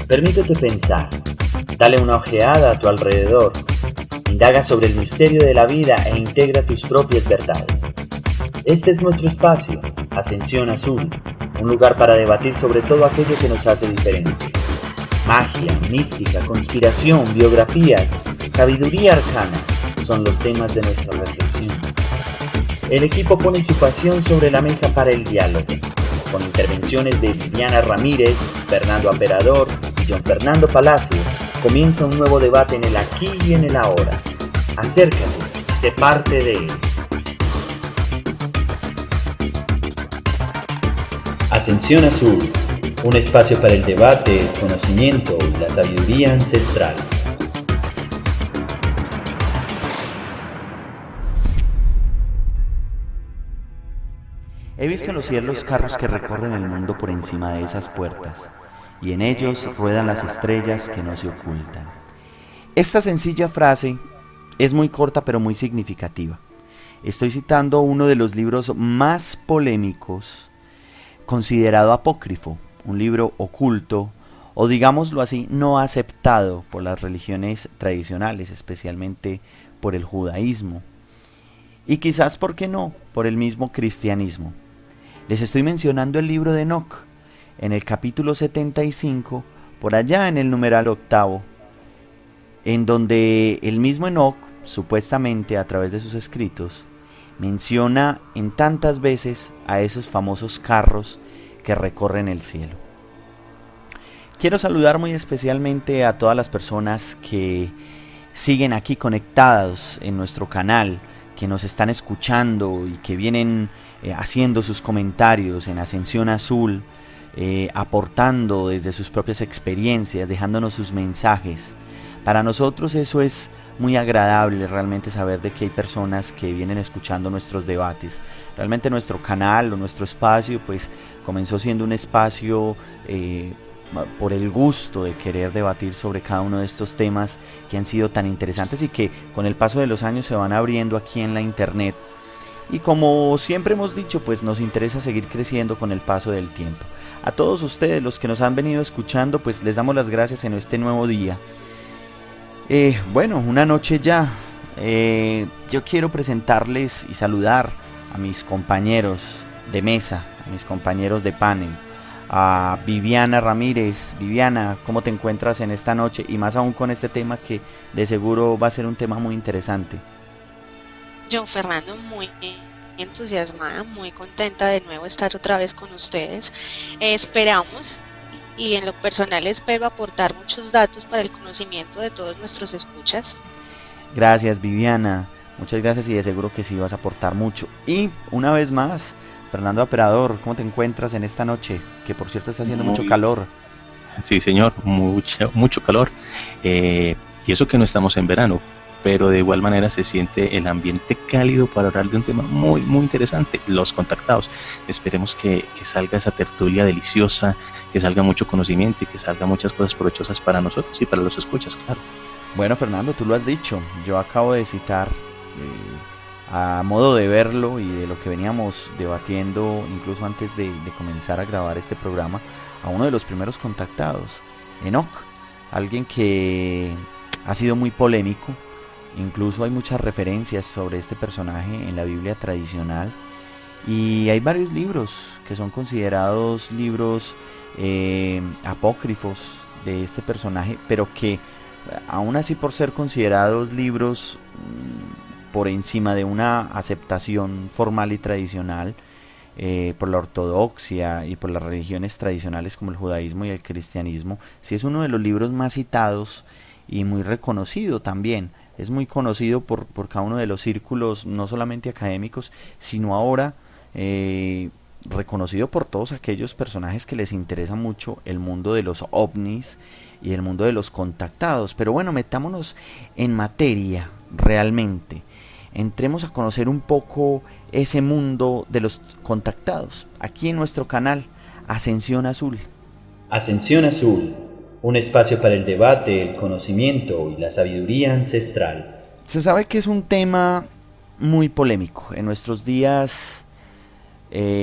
Permítete pensar, dale una ojeada a tu alrededor, indaga sobre el misterio de la vida e integra tus propias verdades. Este es nuestro espacio, Ascensión Azul, un lugar para debatir sobre todo aquello que nos hace diferentes. Magia, mística, conspiración, biografías, sabiduría arcana son los temas de nuestra reflexión. El equipo pone su pasión sobre la mesa para el diálogo, con intervenciones de Viviana Ramírez, Fernando Aperador y John Fernando Palacio. Comienza un nuevo debate en el aquí y en el ahora. Acércate, sé parte de él. Ascensión Azul, un espacio para el debate, el conocimiento y la sabiduría ancestral. He visto en los cielos carros que recorren el mundo por encima de esas puertas, y en ellos ruedan las estrellas que no se ocultan. Esta sencilla frase es muy corta pero muy significativa. Estoy citando uno de los libros más polémicos, considerado apócrifo, un libro oculto, o digámoslo así, no aceptado por las religiones tradicionales, especialmente por el judaísmo, y quizás, ¿por qué no?, por el mismo cristianismo. Les estoy mencionando el libro de Enoc, en el capítulo 75, por allá en el numeral 8, en donde el mismo Enoc, supuestamente a través de sus escritos, menciona en tantas veces a esos famosos carros que recorren el cielo. Quiero saludar muy especialmente a todas las personas que siguen aquí conectados en nuestro canal, que nos están escuchando y que vienen haciendo sus comentarios en Ascensión Azul, aportando desde sus propias experiencias, dejándonos sus mensajes. Para nosotros eso es muy agradable, realmente saber de que hay personas que vienen escuchando nuestros debates. Realmente nuestro canal o nuestro espacio pues comenzó siendo un espacio por el gusto de querer debatir sobre cada uno de estos temas que han sido tan interesantes y que con el paso de los años se van abriendo aquí en la internet. Y como siempre hemos dicho, pues nos interesa seguir creciendo con el paso del tiempo. A todos ustedes, los que nos han venido escuchando, pues les damos las gracias en este nuevo día. Bueno, una noche ya. Yo quiero presentarles y saludar a mis compañeros de mesa, a mis compañeros de panel, a Viviana Ramírez. Viviana, ¿cómo te encuentras en esta noche? Y más aún con este tema que de seguro va a ser un tema muy interesante. John Fernando, muy entusiasmada, muy contenta de nuevo estar otra vez con ustedes. Esperamos y en lo personal espero aportar muchos datos para el conocimiento de todos nuestros escuchas. Gracias, Viviana, muchas gracias y de seguro que sí vas a aportar mucho. Y una vez más, Fernando Aperador, ¿cómo te encuentras en esta noche? Que por cierto está haciendo mucho calor. Sí, señor, mucho calor. Y eso que no estamos en verano, pero de igual manera se siente el ambiente cálido para hablar de un tema muy interesante, los contactados. Esperemos que salga esa tertulia deliciosa, que salga mucho conocimiento y que salga muchas cosas provechosas para nosotros y para los escuchas, claro. Bueno, Fernando, tú lo has dicho, yo acabo de citar a modo de verlo y de lo que veníamos debatiendo incluso antes de comenzar a grabar este programa, a uno de los primeros contactados, Enoc, alguien que ha sido muy polémico. Incluso hay muchas referencias sobre este personaje en la Biblia tradicional y hay varios libros que son considerados libros apócrifos de este personaje, pero que aún así, por ser considerados libros por encima de una aceptación formal y tradicional por la ortodoxia y por las religiones tradicionales como el judaísmo y el cristianismo, sí es uno de los libros más citados y muy reconocido también. Es muy conocido por cada uno de los círculos, no solamente académicos, sino ahora reconocido por todos aquellos personajes que les interesa mucho el mundo de los ovnis y el mundo de los contactados. Pero bueno, metámonos en materia realmente. Entremos a conocer un poco ese mundo de los contactados, aquí en nuestro canal Ascensión Azul. Ascensión Azul, un espacio para el debate, el conocimiento y la sabiduría ancestral. Se sabe que es un tema muy polémico. En nuestros días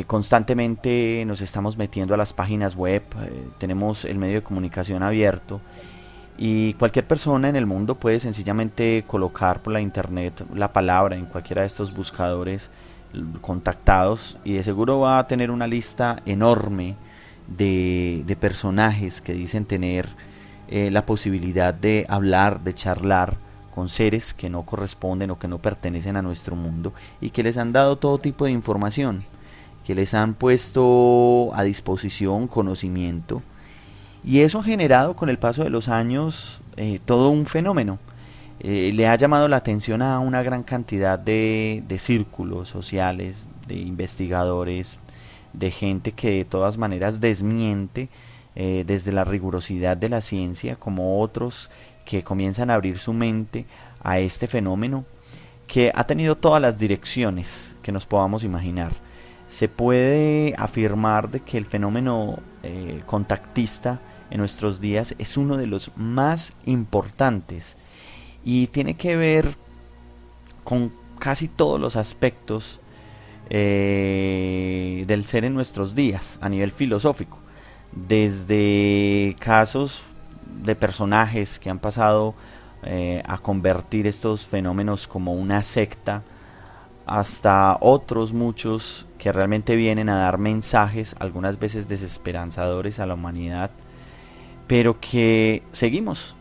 Constantemente nos estamos metiendo a las páginas web, tenemos el medio de comunicación abierto y cualquier persona en el mundo puede sencillamente colocar por la internet la palabra en cualquiera de estos buscadores contactados y de seguro va a tener una lista enorme de personajes que dicen tener la posibilidad de hablar, de charlar con seres que no corresponden o que no pertenecen a nuestro mundo y que les han dado todo tipo de información, que les han puesto a disposición conocimiento, y eso ha generado con el paso de los años todo un fenómeno. Le ha llamado la atención a una gran cantidad de círculos sociales, de investigadores, de gente que de todas maneras desmiente desde la rigurosidad de la ciencia, como otros que comienzan a abrir su mente a este fenómeno que ha tenido todas las direcciones que nos podamos imaginar. Se puede afirmar de que el fenómeno contactista en nuestros días es uno de los más importantes y tiene que ver con casi todos los aspectos del ser en nuestros días a nivel filosófico, desde casos de personajes que han pasado a convertir estos fenómenos como una secta, hasta otros muchos que realmente vienen a dar mensajes, algunas veces desesperanzadores a la humanidad, pero que seguimos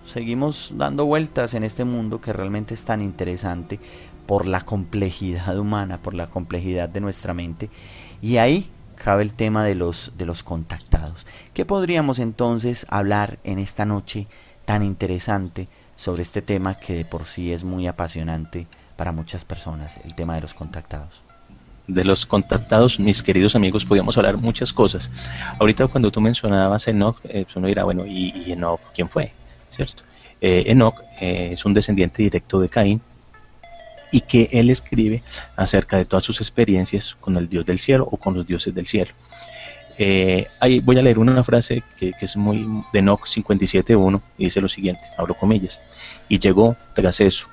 dando vueltas en este mundo que realmente es tan interesante por la complejidad humana, por la complejidad de nuestra mente, y ahí cabe el tema de los contactados. ¿Qué podríamos entonces hablar en esta noche tan interesante sobre este tema que de por sí es muy apasionante para muchas personas, el tema de los contactados? De los contactados, mis queridos amigos, podíamos hablar muchas cosas. Ahorita cuando tú mencionabas Enoch, uno dirá, bueno, ¿y Enoch quién fue? ¿Cierto? Enoch es un descendiente directo de Caín, y que él escribe acerca de todas sus experiencias con el Dios del cielo o con los dioses del cielo. Ahí voy a leer una frase que es muy de Enoch 57.1 y dice lo siguiente, abro comillas: y llegó tras eso,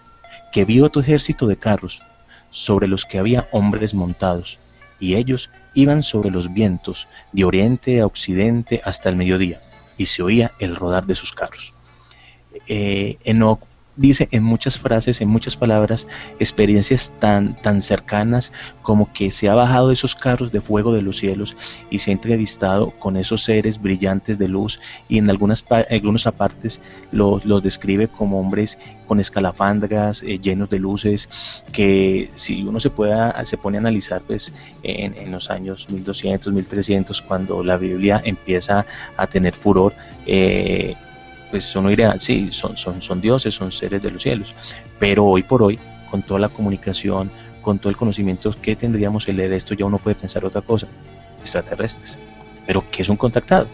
que vio tu ejército de carros, sobre los que había hombres montados, y ellos iban sobre los vientos, de oriente a occidente hasta el mediodía, y se oía el rodar de sus carros. Enoch dice en muchas frases, en muchas palabras, experiencias tan cercanas como que se ha bajado de esos carros de fuego de los cielos y se ha entrevistado con esos seres brillantes de luz, y en algunos apartes los describe como hombres con escalafandras, llenos de luces, que si uno se pone a analizar, pues en los años 1200, 1300, cuando la Biblia empieza a tener furor, pues uno diría, sí, son dioses, son seres de los cielos, pero hoy por hoy, con toda la comunicación, con todo el conocimiento que tendríamos al leer esto, ya uno puede pensar otra cosa: extraterrestres. Pero ¿qué es un contactado?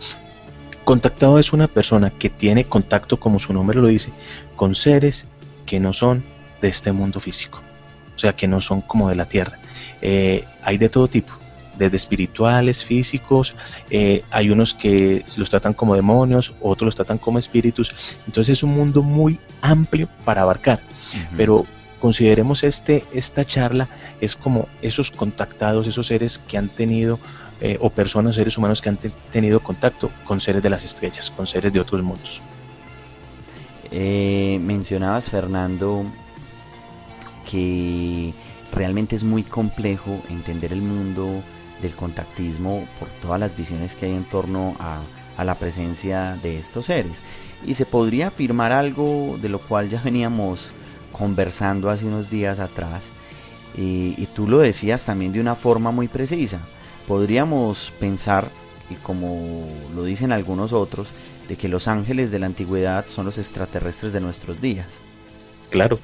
Contactado es una persona que tiene contacto, como su nombre lo dice, con seres que no son de este mundo físico, o sea, que no son como de la tierra. Hay de todo tipo, desde espirituales, físicos, hay unos que los tratan como demonios, otros los tratan como espíritus. Entonces es un mundo muy amplio para abarcar. Pero consideremos esta charla es como esos contactados, esos seres que han tenido, o personas, seres humanos que han tenido contacto con seres de las estrellas, con seres de otros mundos. Mencionabas, Fernando, que realmente es muy complejo entender el mundo del contactismo por todas las visiones que hay en torno a la presencia de estos seres, y se podría afirmar algo de lo cual ya veníamos conversando hace unos días atrás, y tú lo decías también de una forma muy precisa. Podríamos pensar, y como lo dicen algunos otros, de que los ángeles de la antigüedad son los extraterrestres de nuestros días. Claro,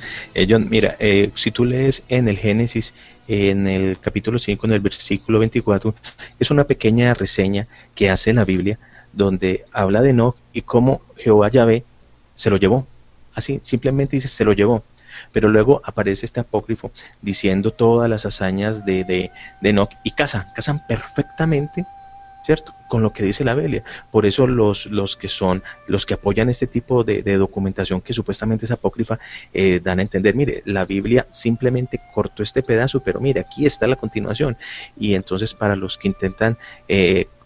John, mira, si tú lees en el Génesis, en el capítulo 5, en el versículo 24, es una pequeña reseña que hace la Biblia, donde habla de Enoch y cómo Jehová Yahvé se lo llevó. Así, simplemente dice, se lo llevó. Pero luego aparece este apócrifo diciendo todas las hazañas de Enoch, y casan perfectamente ¿cierto? Con lo que dice la Biblia. Por eso los que apoyan este tipo de documentación que supuestamente es apócrifa, dan a entender, mire, la Biblia simplemente cortó este pedazo, pero mire, aquí está la continuación. Y entonces para los que intentan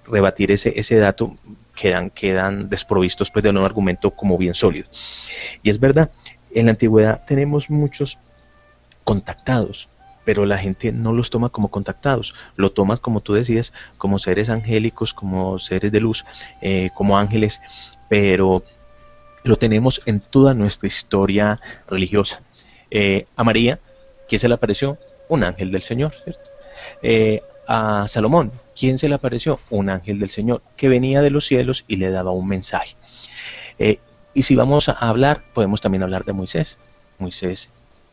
rebatir ese dato, quedan desprovistos pues de un argumento como bien sólido. Y es verdad, en la antigüedad tenemos muchos contactados, pero la gente no los toma como contactados, lo toma, como tú decías, como seres angélicos, como seres de luz, como ángeles, pero lo tenemos en toda nuestra historia religiosa. A María, ¿quién se le apareció? Un ángel del Señor, ¿cierto? A Salomón, ¿quién se le apareció? Un ángel del Señor, que venía de los cielos y le daba un mensaje. Y si vamos a hablar, podemos también hablar de Moisés. Moisés,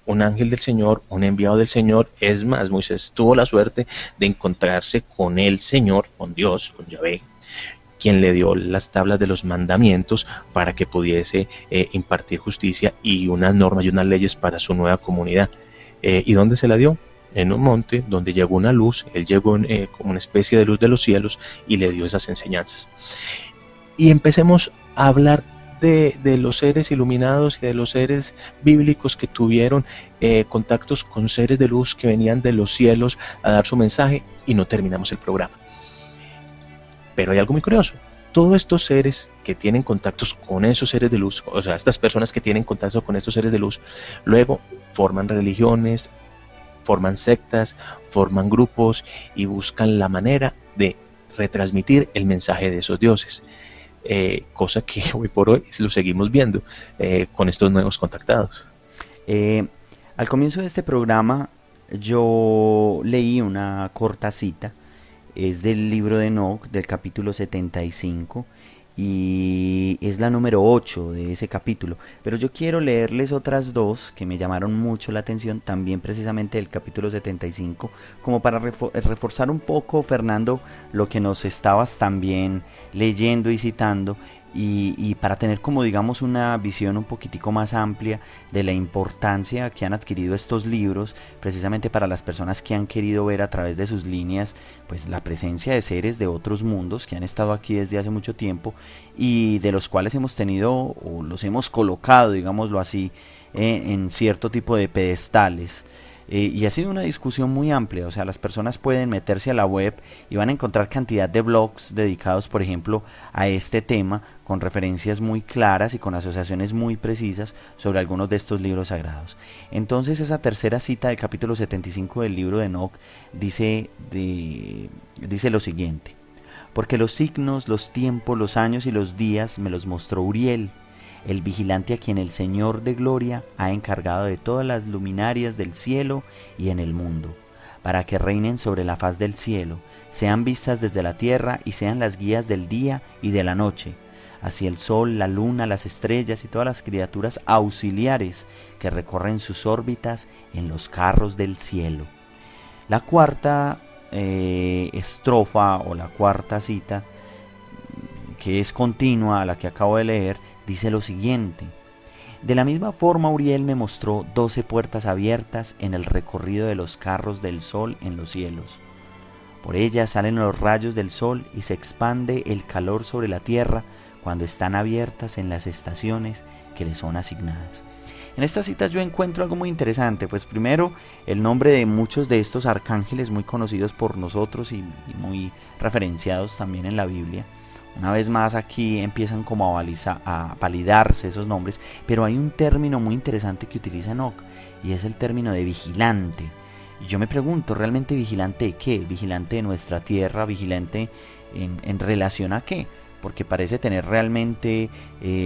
un ángel del Señor, un enviado del Señor. Es más, Moisés tuvo la suerte de encontrarse con el Señor, con Dios, con Yahvé, quien le dio las tablas de los mandamientos para que pudiese impartir justicia y unas normas y unas leyes para su nueva comunidad. ¿Y dónde se la dio? En un monte donde llegó una luz, él llegó como una especie de luz de los cielos y le dio esas enseñanzas. Y empecemos a hablar de los seres iluminados y de los seres bíblicos que tuvieron contactos con seres de luz que venían de los cielos a dar su mensaje, y no terminamos el programa. Pero hay algo muy curioso. Todos estos seres que tienen contactos con esos seres de luz, o sea, estas personas que tienen contacto con estos seres de luz, luego forman religiones, forman sectas, forman grupos y buscan la manera de retransmitir el mensaje de esos dioses. Cosa que hoy por hoy lo seguimos viendo con estos nuevos contactados. Al comienzo de este programa yo leí una corta cita, es del libro de Enoc, del capítulo 75, y es la número 8 de ese capítulo, pero yo quiero leerles otras dos que me llamaron mucho la atención, también precisamente del capítulo 75, como para reforzar un poco, Fernando, lo que nos estabas también leyendo y citando, y para tener como digamos una visión un poquitico más amplia de la importancia que han adquirido estos libros precisamente para las personas que han querido ver a través de sus líneas pues la presencia de seres de otros mundos que han estado aquí desde hace mucho tiempo y de los cuales hemos tenido o los hemos colocado, digámoslo así, en cierto tipo de pedestales. Y ha sido una discusión muy amplia, o sea, las personas pueden meterse a la web y van a encontrar cantidad de blogs dedicados, por ejemplo, a este tema, con referencias muy claras y con asociaciones muy precisas sobre algunos de estos libros sagrados. Entonces, esa tercera cita del capítulo 75 del libro de Enoc dice lo siguiente: porque los signos, los tiempos, los años y los días me los mostró Uriel, el vigilante a quien el Señor de Gloria ha encargado de todas las luminarias del cielo y en el mundo, para que reinen sobre la faz del cielo, sean vistas desde la tierra y sean las guías del día y de la noche, así el sol, la luna, las estrellas y todas las criaturas auxiliares que recorren sus órbitas en los carros del cielo. La cuarta estrofa o la cuarta cita, que es continua a la que acabo de leer, dice lo siguiente: de la misma forma Uriel me mostró 12 puertas abiertas en el recorrido de los carros del sol en los cielos. Por ellas salen los rayos del sol y se expande el calor sobre la tierra cuando están abiertas en las estaciones que le son asignadas. En estas citas yo encuentro algo muy interesante, pues primero el nombre de muchos de estos arcángeles muy conocidos por nosotros y muy referenciados también en la Biblia. Una vez más aquí empiezan como a validarse esos nombres, pero hay un término muy interesante que utiliza Enoc y es el término de vigilante. Y yo me pregunto, ¿realmente vigilante de qué? ¿Vigilante de nuestra tierra? ¿Vigilante en relación a qué? Porque parece tener realmente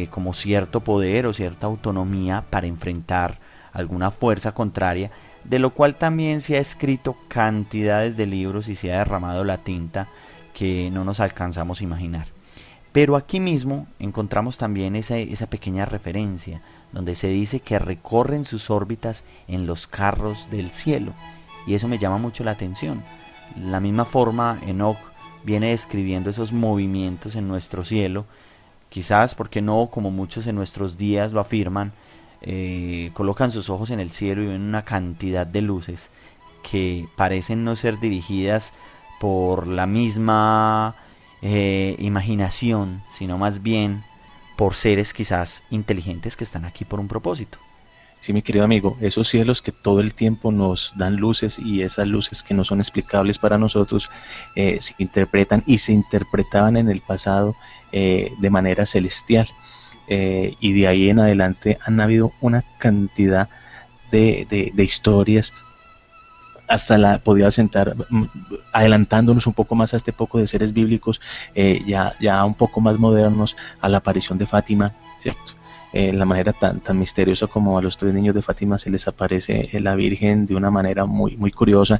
como cierto poder o cierta autonomía para enfrentar alguna fuerza contraria, de lo cual también se ha escrito cantidades de libros y se ha derramado la tinta que no nos alcanzamos a imaginar. Pero aquí mismo encontramos también esa pequeña referencia, donde se dice que recorren sus órbitas en los carros del cielo, y eso me llama mucho la atención. De la misma forma, Enoc viene describiendo esos movimientos en nuestro cielo, quizás porque no, como muchos en nuestros días lo afirman, colocan sus ojos en el cielo y ven una cantidad de luces que parecen no ser dirigidas por la misma imaginación, sino más bien por seres quizás inteligentes que están aquí por un propósito. Sí, mi querido amigo, esos cielos que todo el tiempo nos dan luces y esas luces que no son explicables para nosotros se interpretan y se interpretaban en el pasado de manera celestial. Y de ahí en adelante han habido una cantidad de historias. Hasta la podía sentar, adelantándonos un poco más a este poco de seres bíblicos, ya un poco más modernos, a la aparición de Fátima, ¿cierto? La manera tan misteriosa como a los 3 niños de Fátima se les aparece la Virgen de una manera muy curiosa,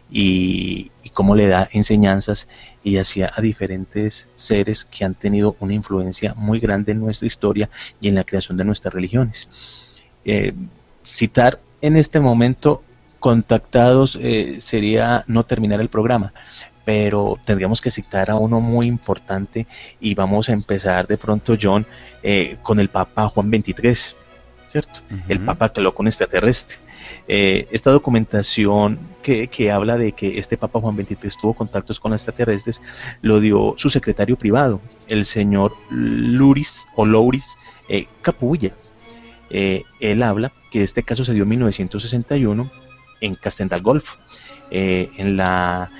y cómo le da enseñanzas y hacia a diferentes seres que han tenido una influencia muy grande en nuestra historia y en la creación de nuestras religiones. Citar en este momento contactados sería no terminar el programa, pero tendríamos que citar a uno muy importante, y vamos a empezar de pronto, John, con el Papa Juan XXIII, ¿cierto? El Papa que habló con extraterrestre. Esta documentación que habla de que este Papa Juan XXIII tuvo contactos con extraterrestres lo dio su secretario privado, el señor Louris Capulla. Él habla que este caso se dio en 1961 en Castendal Golf, en la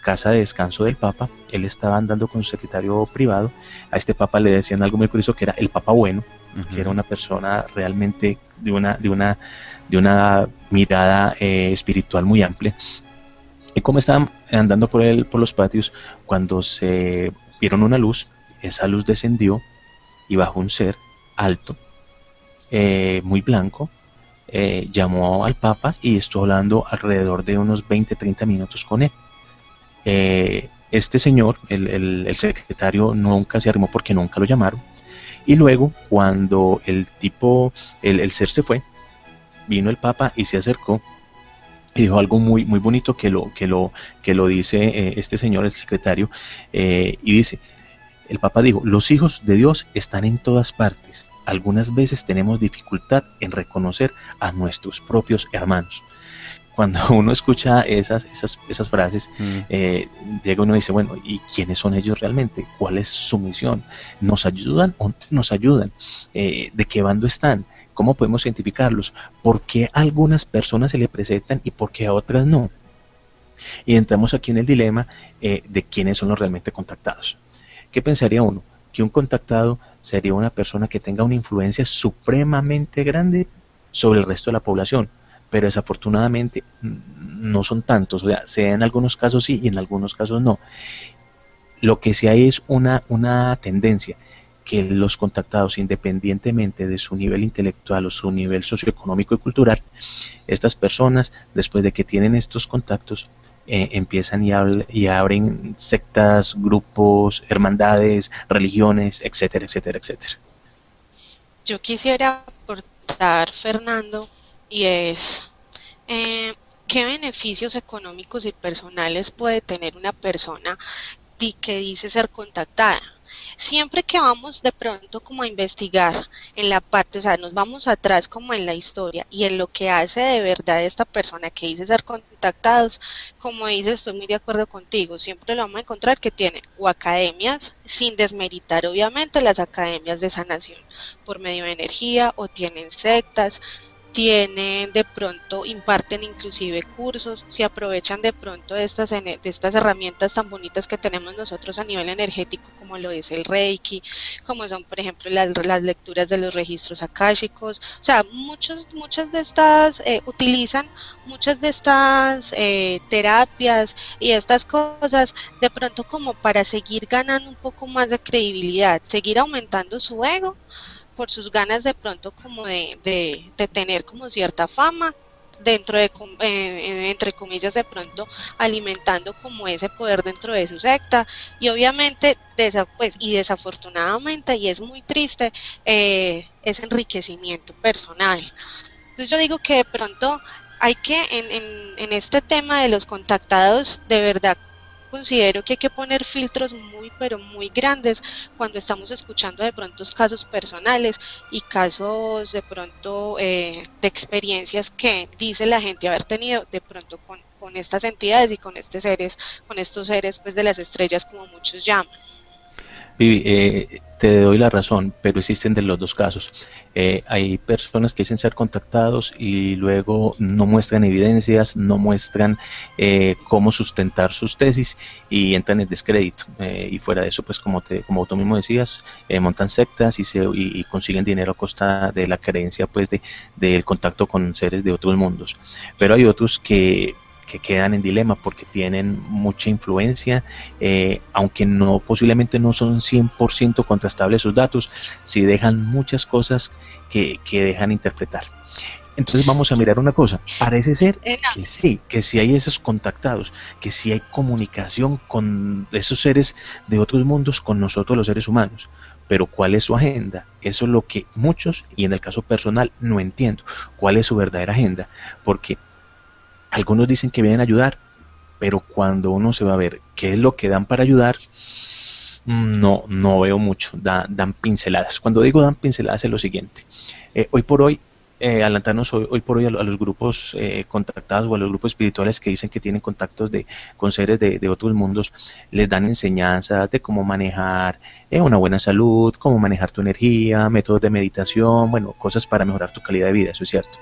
casa de descanso del Papa. Él estaba andando con su secretario privado. A este Papa le decían algo muy curioso, que era el Papa bueno, que era una persona realmente de una mirada espiritual muy amplia. Y como estaban andando por los patios, cuando se vieron una luz, esa luz descendió y bajó un ser alto, muy blanco. Llamó al Papa y estuvo hablando alrededor de unos 20-30 minutos con él. Este señor, el secretario, nunca se arrimó porque nunca lo llamaron. Y luego, cuando el ser se fue, vino el Papa y se acercó y dijo algo muy bonito que lo dice este señor, el secretario, y dice: el Papa dijo, los hijos de Dios están en todas partes. Algunas veces tenemos dificultad en reconocer a nuestros propios hermanos. Cuando uno escucha esas frases, llega uno y dice, bueno, ¿y quiénes son ellos realmente? ¿Cuál es su misión? ¿Nos ayudan o no nos ayudan? ¿De qué bando están? ¿Cómo podemos identificarlos? ¿Por qué a algunas personas se le presentan y por qué a otras no? Y entramos aquí en el dilema de quiénes son los realmente contactados. ¿Qué pensaría uno? Que un contactado sería una persona que tenga una influencia supremamente grande sobre el resto de la población, pero desafortunadamente no son tantos. O sea en algunos casos sí y en algunos casos no. Lo que sí hay es una tendencia, que los contactados, independientemente de su nivel intelectual o su nivel socioeconómico y cultural, estas personas, después de que tienen estos contactos, empiezan y abren sectas, grupos, hermandades, religiones, etcétera, etcétera, etcétera. Yo quisiera aportar, Fernando, y es ¿qué beneficios económicos y personales puede tener una persona que dice ser contactada? Siempre que vamos de pronto como a investigar en la parte, o sea, nos vamos atrás como en la historia y en lo que hace de verdad esta persona que dice ser contactados, como dices, estoy muy de acuerdo contigo, siempre lo vamos a encontrar que tiene o academias, sin desmeritar obviamente las academias de sanación por medio de energía, o tienen sectas, tienen de pronto, imparten inclusive cursos, se aprovechan de pronto de estas herramientas tan bonitas que tenemos nosotros a nivel energético, como lo es el Reiki, como son por ejemplo las lecturas de los registros akáshicos. O sea, muchas de estas utilizan muchas de estas terapias y estas cosas de pronto como para seguir ganando un poco más de credibilidad, seguir aumentando su ego por sus ganas de pronto como de tener como cierta fama dentro de, entre comillas, de pronto alimentando como ese poder dentro de su secta, y obviamente y desafortunadamente, y es muy triste, es enriquecimiento personal. Entonces yo digo que de pronto hay que en este tema de los contactados, de verdad, considero que hay que poner filtros muy, pero muy grandes cuando estamos escuchando de pronto casos personales y casos de pronto de experiencias que dice la gente haber tenido de pronto con estas entidades y con estos seres pues de las estrellas como muchos llaman. Vivi, te doy la razón, pero existen de los dos casos. Hay personas que dicen ser contactados y luego no muestran evidencias, no muestran cómo sustentar sus tesis y entran en descrédito. Y fuera de eso, pues como tú mismo decías, montan sectas y consiguen dinero a costa de la creencia pues del contacto con seres de otros mundos. Pero hay otros que quedan en dilema porque tienen mucha influencia, aunque posiblemente no son 100% contrastables sus datos, sí dejan muchas cosas que dejan interpretar. Entonces vamos a mirar una cosa, parece ser que sí hay esos contactados, que sí hay comunicación con esos seres de otros mundos con nosotros los seres humanos, pero ¿cuál es su agenda? Eso es lo que muchos, y en el caso personal, no entiendo, ¿cuál es su verdadera agenda? Porque algunos dicen que vienen a ayudar, pero cuando uno se va a ver qué es lo que dan para ayudar, no veo mucho, dan pinceladas. Cuando digo dan pinceladas es lo siguiente, hoy por hoy, adelantarnos hoy por hoy a los grupos contactados o a los grupos espirituales que dicen que tienen contactos con seres de otros mundos, les dan enseñanzas de cómo manejar una buena salud, cómo manejar tu energía, métodos de meditación, bueno, cosas para mejorar tu calidad de vida, eso es cierto.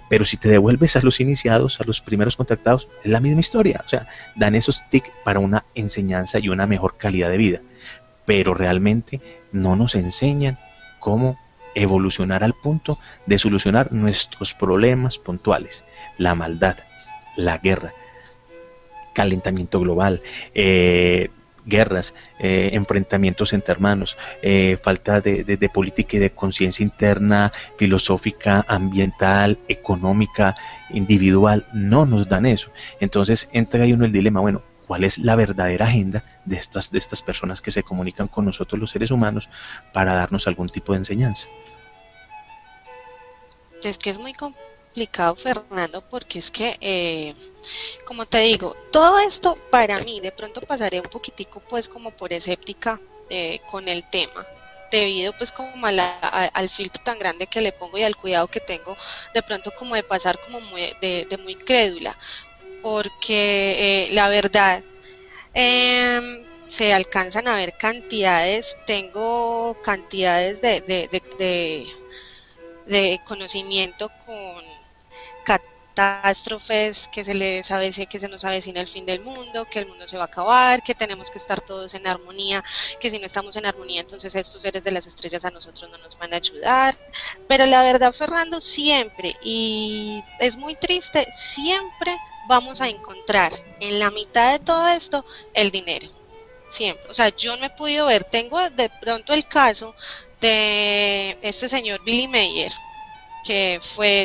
Pero si te devuelves a los iniciados, a los primeros contactados, es la misma historia, o sea, dan esos tics para una enseñanza y una mejor calidad de vida, pero realmente no nos enseñan cómo evolucionar al punto de solucionar nuestros problemas puntuales, la maldad, la guerra, calentamiento global, guerras, enfrentamientos entre hermanos, falta de política y de conciencia interna, filosófica, ambiental, económica, individual, no nos dan eso. Entonces entra ahí uno el dilema, bueno, ¿cuál es la verdadera agenda de estas personas que se comunican con nosotros los seres humanos para darnos algún tipo de enseñanza? Es que es muy complicado, Fernando, porque es que, como te digo, todo esto para mí, de pronto pasaré un poquitico pues como por escéptica con el tema, debido pues como al filtro tan grande que le pongo y al cuidado que tengo de pronto como de pasar como de muy crédula, porque la verdad se alcanzan a ver cantidades, tengo cantidades de conocimiento con catástrofes, que que se nos avecina el fin del mundo, que el mundo se va a acabar, que tenemos que estar todos en armonía, que si no estamos en armonía entonces estos seres de las estrellas a nosotros no nos van a ayudar. Pero la verdad, Fernando, siempre, y es muy triste, siempre vamos a encontrar en la mitad de todo esto el dinero. Siempre, o sea, yo no he podido ver, tengo de pronto el caso de este señor Billy Mayer, que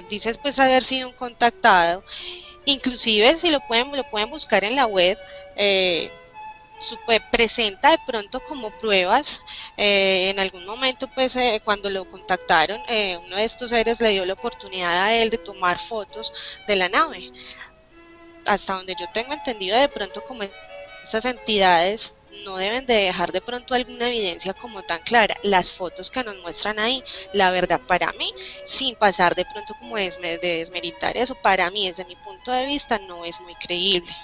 dice pues haber sido un contactado, inclusive si lo pueden buscar en la web, presenta de pronto como pruebas, en algún momento pues cuando lo contactaron, uno de estos seres le dio la oportunidad a él de tomar fotos de la nave. Hasta donde yo tengo entendido, de pronto como estas entidades no deben de dejar de pronto alguna evidencia como tan clara. Las fotos que nos muestran ahí, la verdad para mí, sin pasar de pronto como de desmeritar eso, para mí desde mi punto de vista no es muy creíble,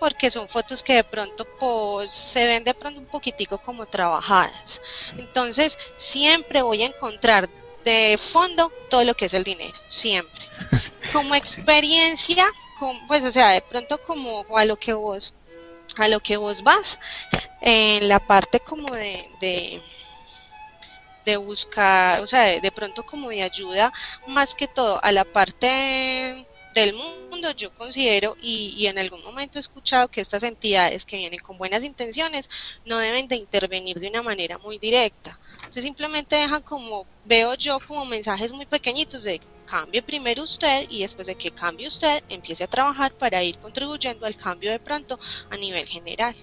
porque son fotos que de pronto pues, se ven de pronto un poquitico como trabajadas. Entonces siempre voy a encontrar de fondo todo lo que es el dinero, siempre. Como experiencia, pues o sea, de pronto como a lo que vos vas, en la parte como de buscar, o sea, de pronto como de ayuda, más que todo a la parte del mundo, yo considero, y en algún momento he escuchado que estas entidades que vienen con buenas intenciones no deben de intervenir de una manera muy directa. Entonces simplemente dejan como, veo yo como mensajes muy pequeñitos de cambie primero usted y después de que cambie usted empiece a trabajar para ir contribuyendo al cambio de pronto a nivel general.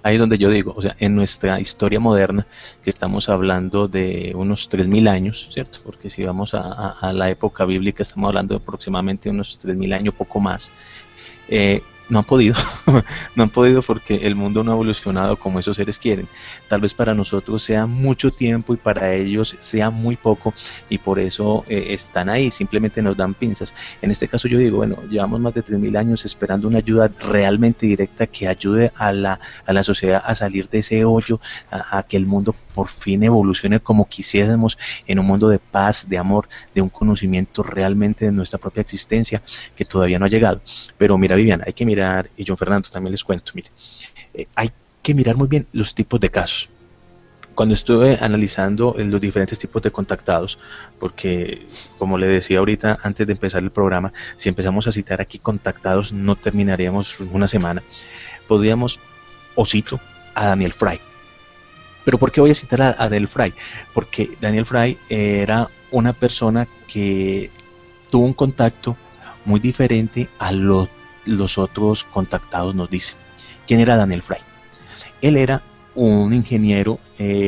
Ahí es donde yo digo, o sea, en nuestra historia moderna, que estamos hablando de unos 3000 años, ¿cierto? Porque si vamos a la época bíblica, estamos hablando de aproximadamente unos 3000 años, poco más. no han podido, no han podido porque el mundo no ha evolucionado como esos seres quieren. Tal vez para nosotros sea mucho tiempo y para ellos sea muy poco, y por eso están ahí, simplemente nos dan pinzas. En este caso yo digo, bueno, llevamos más de 3000 años esperando una ayuda realmente directa que ayude a la sociedad a salir de ese hoyo, a que el mundo por fin evolucione como quisiésemos, en un mundo de paz, de amor, de un conocimiento realmente de nuestra propia existencia que todavía no ha llegado. Pero mira, Viviana, hay que mirar, y John Fernando también les cuento, mire, hay que mirar muy bien los tipos de casos. Cuando estuve analizando los diferentes tipos de contactados, porque como le decía ahorita antes de empezar el programa, si empezamos a citar aquí contactados no terminaríamos una semana. Podríamos, o cito, a Daniel Fry. Pero ¿por qué voy a citar a Daniel Fry? Porque Daniel Fry era una persona que tuvo un contacto muy diferente a los otros contactados, nos dicen. ¿Quién era Daniel Fry? Él era un ingeniero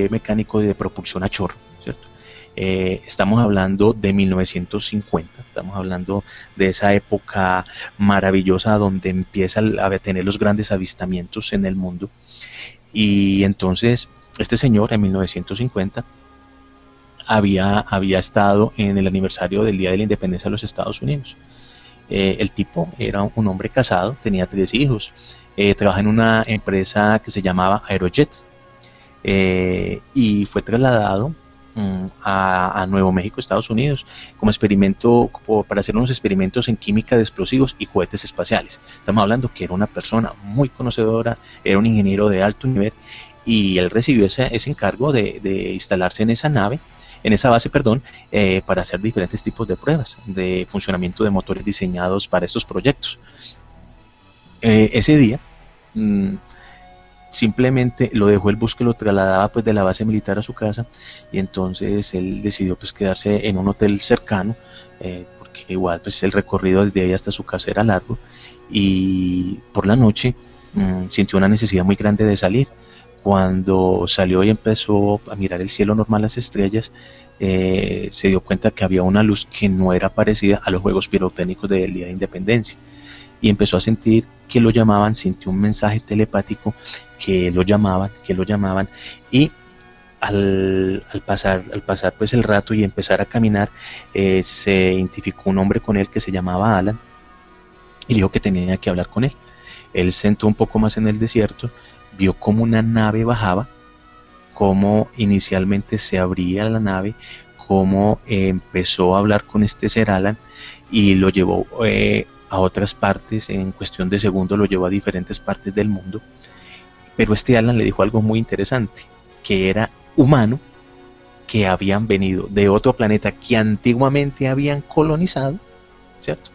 mecánico de propulsión a chorro, ¿cierto? Estamos hablando de 1950, estamos hablando de esa época maravillosa donde empieza a tener los grandes avistamientos en el mundo. Y entonces este señor en 1950 había estado en el aniversario del Día de la Independencia de los Estados Unidos. El tipo era un hombre casado, tenía 3 hijos, trabaja en una empresa que se llamaba Aerojet, y fue trasladado a Nuevo México, Estados Unidos, como experimento, para hacer unos experimentos en química de explosivos y cohetes espaciales. Estamos hablando que era una persona muy conocedora, era un ingeniero de alto nivel, y él recibió ese encargo de instalarse en esa nave, en esa base, perdón, para hacer diferentes tipos de pruebas de funcionamiento de motores diseñados para estos proyectos. Ese día simplemente lo dejó el bus que lo trasladaba pues de la base militar a su casa, y entonces él decidió pues quedarse en un hotel cercano, porque igual pues el recorrido desde ahí hasta su casa era largo, y por la noche sintió una necesidad muy grande de salir. Cuando salió y empezó a mirar el cielo normal, las estrellas, se dio cuenta que había una luz que no era parecida a los juegos pirotécnicos del Día de Independencia, y empezó a sentir que lo llamaban, sintió un mensaje telepático que lo llamaban, y al pasar pues el rato y empezar a caminar, se identificó un hombre con él que se llamaba Alan, y dijo que tenía que hablar con él. Él se sentó un poco más en el desierto, vio como una nave bajaba, cómo inicialmente se abría la nave, cómo empezó a hablar con este ser Alan y lo llevó a otras partes, en cuestión de segundos lo llevó a diferentes partes del mundo. Pero este Alan le dijo algo muy interesante, que era humano, que habían venido de otro planeta que antiguamente habían colonizado, ¿cierto?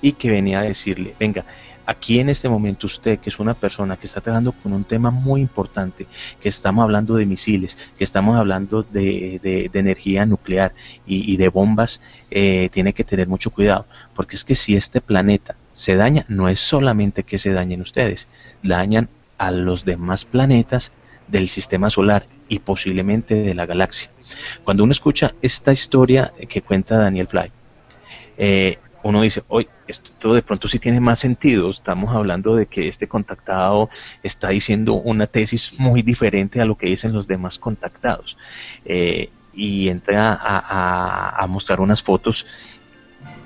Y que venía a decirle, venga, aquí en este momento usted, que es una persona que está trabajando con un tema muy importante, que estamos hablando de misiles, que estamos hablando de energía nuclear y de bombas, tiene que tener mucho cuidado, porque es que si este planeta se daña, no es solamente que se dañen ustedes, dañan a los demás planetas del sistema solar y posiblemente de la galaxia. Cuando uno escucha esta historia que cuenta Daniel Fry, uno dice, oye, esto de pronto sí tiene más sentido. Estamos hablando de que este contactado está diciendo una tesis muy diferente a lo que dicen los demás contactados, y entra a mostrar unas fotos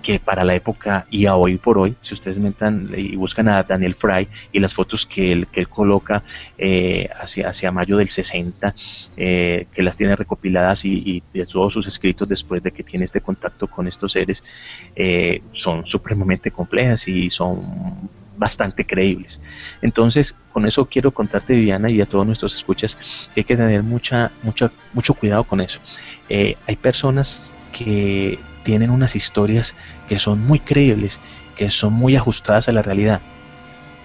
que para la época y a hoy por hoy, si ustedes metan y buscan a Daniel Fry y las fotos que él coloca hacia mayo del 60, que las tiene recopiladas y de todos sus escritos después de que tiene este contacto con estos seres, son supremamente complejas y son bastante creíbles. Entonces, con eso quiero contarte, Viviana, y a todos nuestros escuchas, que hay que tener mucho cuidado con eso. Hay personas que tienen unas historias que son muy creíbles, que son muy ajustadas a la realidad,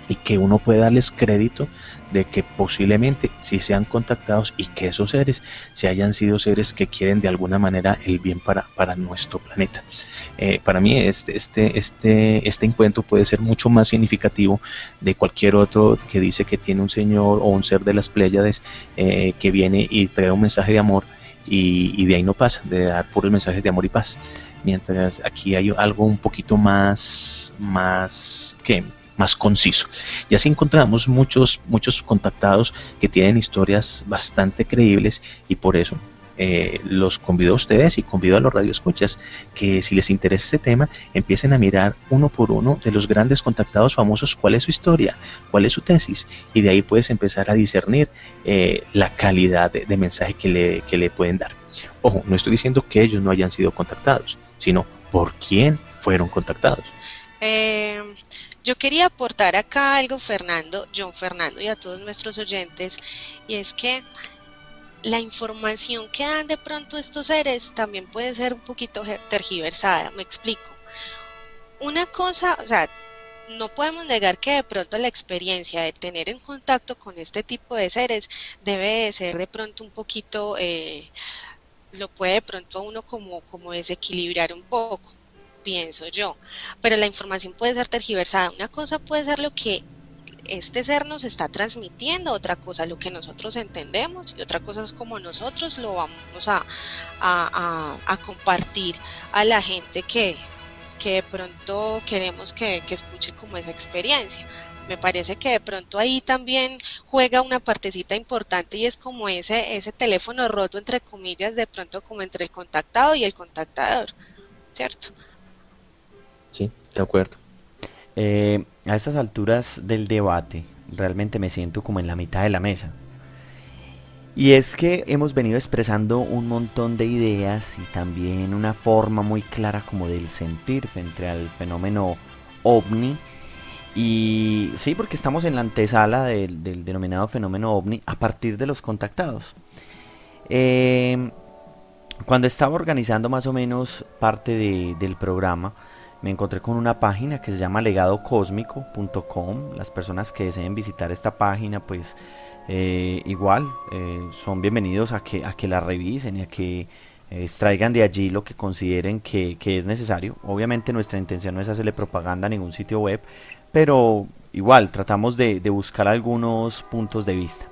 y que uno puede darles crédito de que posiblemente sí sean contactados y que esos seres se hayan sido seres que quieren de alguna manera el bien para nuestro planeta. Para mí este encuentro puede ser mucho más significativo de cualquier otro que dice que tiene un señor o un ser de las Pléyades que viene y trae un mensaje de amor, y de ahí no pasa, de dar puros mensajes de amor y paz. Mientras aquí hay algo un poquito más más conciso. Y así encontramos muchos contactados que tienen historias bastante creíbles, y por eso los convido a ustedes y convido a los radioescuchas que, si les interesa este tema, empiecen a mirar uno por uno de los grandes contactados famosos cuál es su historia, cuál es su tesis, y de ahí puedes empezar a discernir la calidad de mensaje que le pueden dar. Ojo, no estoy diciendo que ellos no hayan sido contactados, sino por quién fueron contactados. Yo quería aportar acá algo, John Fernando, y a todos nuestros oyentes, y es que la información que dan de pronto estos seres también puede ser un poquito tergiversada. Me explico. Una cosa, o sea, no podemos negar que de pronto la experiencia de tener en contacto con este tipo de seres debe de ser de pronto un poquito, lo puede de pronto a uno como desequilibrar un poco, pienso yo. Pero la información puede ser tergiversada. Una cosa puede ser lo que este ser nos está transmitiendo, otra cosa lo que nosotros entendemos, y otra cosa es como nosotros lo vamos a compartir a la gente que de pronto queremos que escuche como esa experiencia. Me parece que de pronto ahí también juega una partecita importante, y es como ese teléfono roto, entre comillas, de pronto como entre el contactado y el contactador, ¿cierto? Sí, de acuerdo. A estas alturas del debate, realmente me siento como en la mitad de la mesa. Y es que hemos venido expresando un montón de ideas y también una forma muy clara como del sentir frente al fenómeno ovni. Y sí, porque estamos en la antesala del denominado fenómeno ovni a partir de los contactados. Cuando estaba organizando más o menos parte del programa, me encontré con una página que se llama legadocosmico.com. Las personas que deseen visitar esta página, pues igual son bienvenidos a que la revisen y a que extraigan de allí lo que consideren que es necesario. Obviamente nuestra intención no es hacerle propaganda a ningún sitio web, pero igual tratamos de buscar algunos puntos de vista.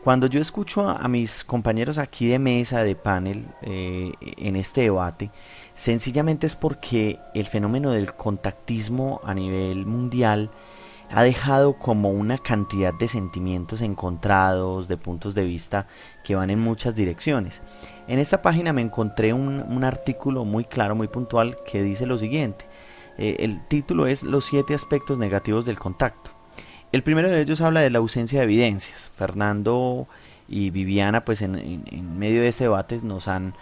Cuando yo escucho a mis compañeros aquí de mesa, de panel, en este debate, sencillamente es porque el fenómeno del contactismo a nivel mundial ha dejado como una cantidad de sentimientos encontrados, de puntos de vista que van en muchas direcciones. En esta página me encontré un artículo muy claro, muy puntual, que dice lo siguiente. El título es Los 7 aspectos negativos del contacto. El primero de ellos habla de la ausencia de evidencias. Fernando y Viviana, pues en medio de este debate nos han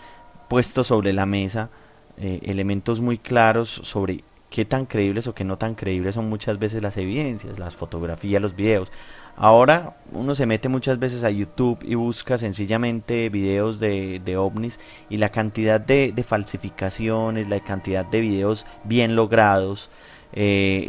puesto sobre la mesa elementos muy claros sobre qué tan creíbles o qué no tan creíbles son muchas veces las evidencias, las fotografías, los videos. Ahora uno se mete muchas veces a YouTube y busca sencillamente videos de ovnis, y la cantidad de falsificaciones, la cantidad de videos bien logrados,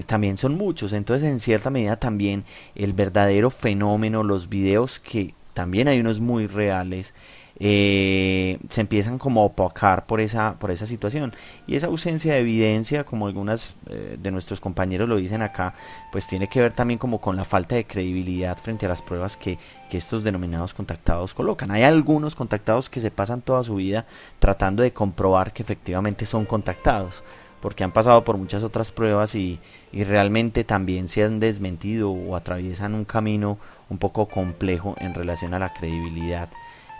también son muchos. Entonces, en cierta medida también el verdadero fenómeno, los videos, que también hay unos muy reales, se empiezan como a opacar por esa situación. Y esa ausencia de evidencia, como algunas de nuestros compañeros lo dicen acá, pues tiene que ver también como con la falta de credibilidad frente a las pruebas que estos denominados contactados colocan. Hay algunos contactados que se pasan toda su vida tratando de comprobar que efectivamente son contactados, porque han pasado por muchas otras pruebas y realmente también se han desmentido o atraviesan un camino un poco complejo en relación a la credibilidad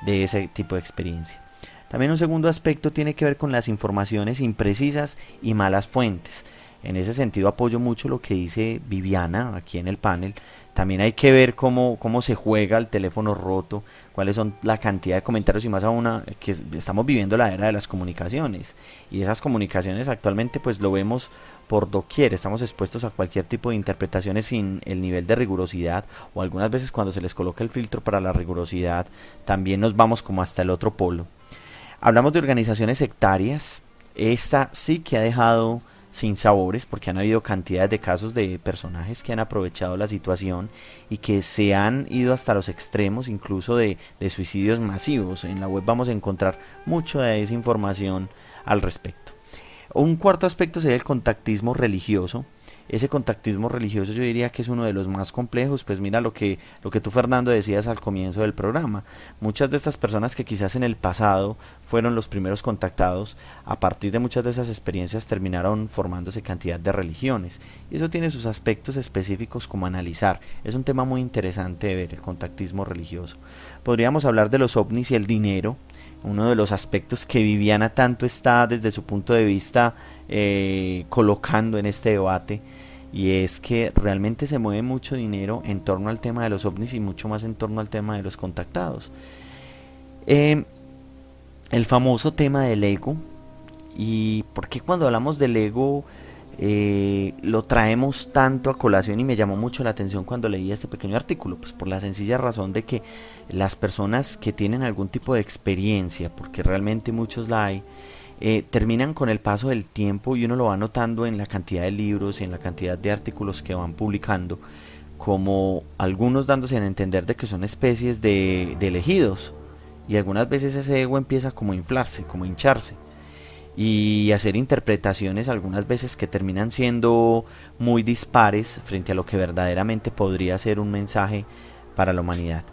de ese tipo de experiencia. También un segundo aspecto tiene que ver con las informaciones imprecisas y malas fuentes. En ese sentido apoyo mucho lo que dice Viviana aquí en el panel. También hay que ver cómo se juega el teléfono roto, cuáles son la cantidad de comentarios, y más aún que estamos viviendo la era de las comunicaciones, y esas comunicaciones actualmente pues lo vemos por doquier. Estamos expuestos a cualquier tipo de interpretaciones sin el nivel de rigurosidad, o algunas veces cuando se les coloca el filtro para la rigurosidad también nos vamos como hasta el otro polo. Hablamos de organizaciones sectarias. Esta sí que ha dejado sin sabores, porque han habido cantidades de casos de personajes que han aprovechado la situación y que se han ido hasta los extremos, incluso de suicidios masivos. En la web vamos a encontrar mucha de esa información al respecto. Un cuarto aspecto sería el contactismo religioso. ese contactismo religioso yo diría que es uno de los más complejos. Pues mira lo que tú, Fernando, decías al comienzo del programa. Muchas de estas personas que quizás en el pasado fueron los primeros contactados, a partir de muchas de esas experiencias terminaron formándose cantidad de religiones. Y eso tiene sus aspectos específicos como analizar. Es un tema muy interesante de ver, el contactismo religioso. Podríamos hablar de los ovnis y el dinero, uno de los aspectos que Viviana tanto está desde su punto de vista colocando en este debate, y es que realmente se mueve mucho dinero en torno al tema de los ovnis y mucho más en torno al tema de los contactados. Eh, el famoso tema del ego, y por qué cuando hablamos del ego lo traemos tanto a colación, y me llamó mucho la atención cuando leí este pequeño artículo, pues por la sencilla razón de que las personas que tienen algún tipo de experiencia, porque realmente muchos la hay, terminan con el paso del tiempo, y uno lo va notando en la cantidad de libros y en la cantidad de artículos que van publicando, como algunos dándose a entender de que son especies de elegidos, y algunas veces ese ego empieza como a inflarse, como a hincharse, y hacer interpretaciones algunas veces que terminan siendo muy dispares frente a lo que verdaderamente podría ser un mensaje para la humanidad.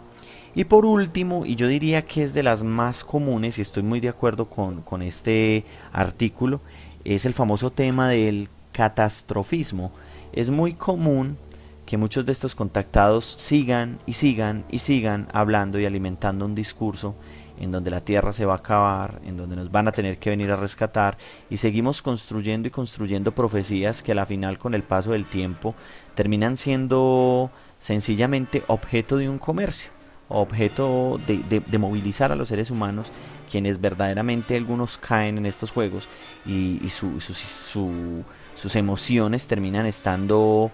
Y por último, y yo diría que es de las más comunes, y estoy muy de acuerdo con este artículo, es el famoso tema del catastrofismo. Es muy común que muchos de estos contactados sigan y sigan y sigan hablando y alimentando un discurso en donde la tierra se va a acabar, en donde nos van a tener que venir a rescatar, y seguimos construyendo y construyendo profecías que a la final, con el paso del tiempo, terminan siendo sencillamente objeto de un comercio, objeto de movilizar a los seres humanos, quienes verdaderamente algunos caen en estos juegos, y sus emociones terminan estando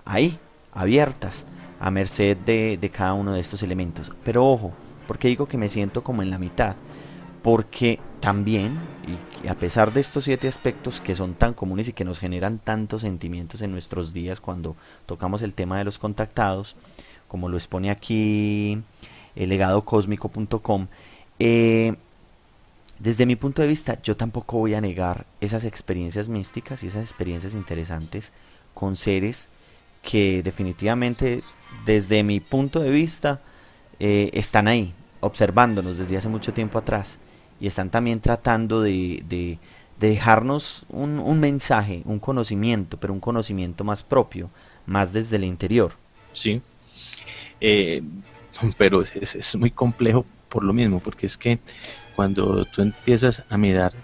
ahí, abiertas, a merced de cada uno de estos elementos. Pero ojo, porque digo que me siento como en la mitad, porque también, y a pesar de estos 7 aspectos que son tan comunes y que nos generan tantos sentimientos en nuestros días cuando tocamos el tema de los contactados, como lo expone aquí el legadocosmico.com, desde mi punto de vista yo tampoco voy a negar esas experiencias místicas y esas experiencias interesantes con seres que definitivamente, desde mi punto de vista, están ahí, observándonos desde hace mucho tiempo atrás, y están también tratando de dejarnos un mensaje, un conocimiento, pero un conocimiento más propio, más desde el interior. Sí, eh, pero es muy complejo por lo mismo, porque es que cuando tú empiezas a mirar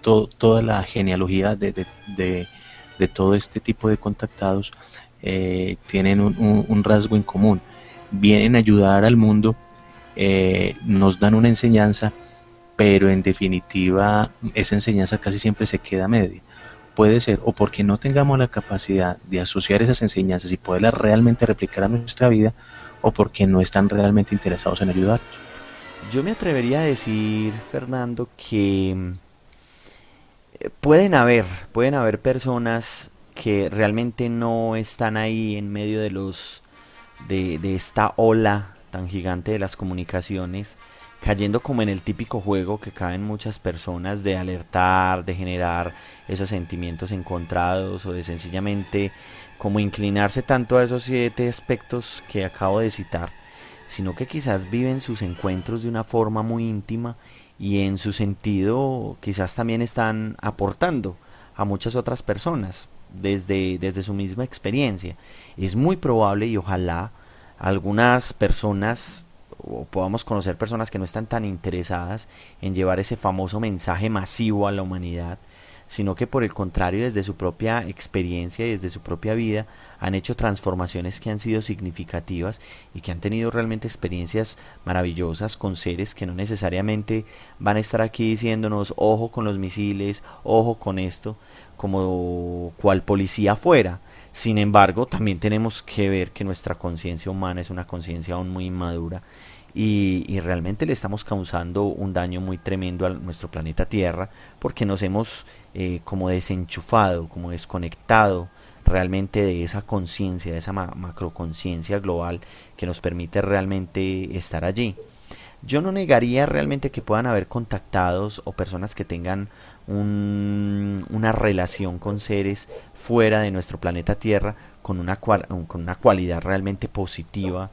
toda la genealogía de todo este tipo de contactados, tienen un rasgo en común. Vienen a ayudar al mundo, nos dan una enseñanza, pero en definitiva esa enseñanza casi siempre se queda a media. Puede ser o porque no tengamos la capacidad de asociar esas enseñanzas y poderlas realmente replicar a nuestra vida, o porque no están realmente interesados en ayudarnos. Yo me atrevería a decir, Fernando, que pueden haber personas que realmente no están ahí en medio de esta ola tan gigante de las comunicaciones, cayendo como en el típico juego que caen muchas personas, de alertar, de generar esos sentimientos encontrados, o de sencillamente como inclinarse tanto a esos 7 aspectos que acabo de citar, sino que quizás viven sus encuentros de una forma muy íntima, y en su sentido quizás también están aportando a muchas otras personas desde su misma experiencia. Es muy probable, y ojalá algunas personas, o podamos conocer personas que no están tan interesadas en llevar ese famoso mensaje masivo a la humanidad, sino que por el contrario, desde su propia experiencia y desde su propia vida, han hecho transformaciones que han sido significativas, y que han tenido realmente experiencias maravillosas con seres que no necesariamente van a estar aquí diciéndonos ojo con los misiles, ojo con esto, como cual policía afuera. Sin embargo, también tenemos que ver que nuestra conciencia humana es una conciencia aún muy inmadura, y realmente le estamos causando un daño muy tremendo a nuestro planeta Tierra, porque nos hemos como desenchufado, como desconectado realmente de esa conciencia, de esa macroconciencia global que nos permite realmente estar allí. Yo no negaría realmente que puedan haber contactados o personas que tengan una relación con seres fuera de nuestro planeta Tierra con una cualidad realmente positiva,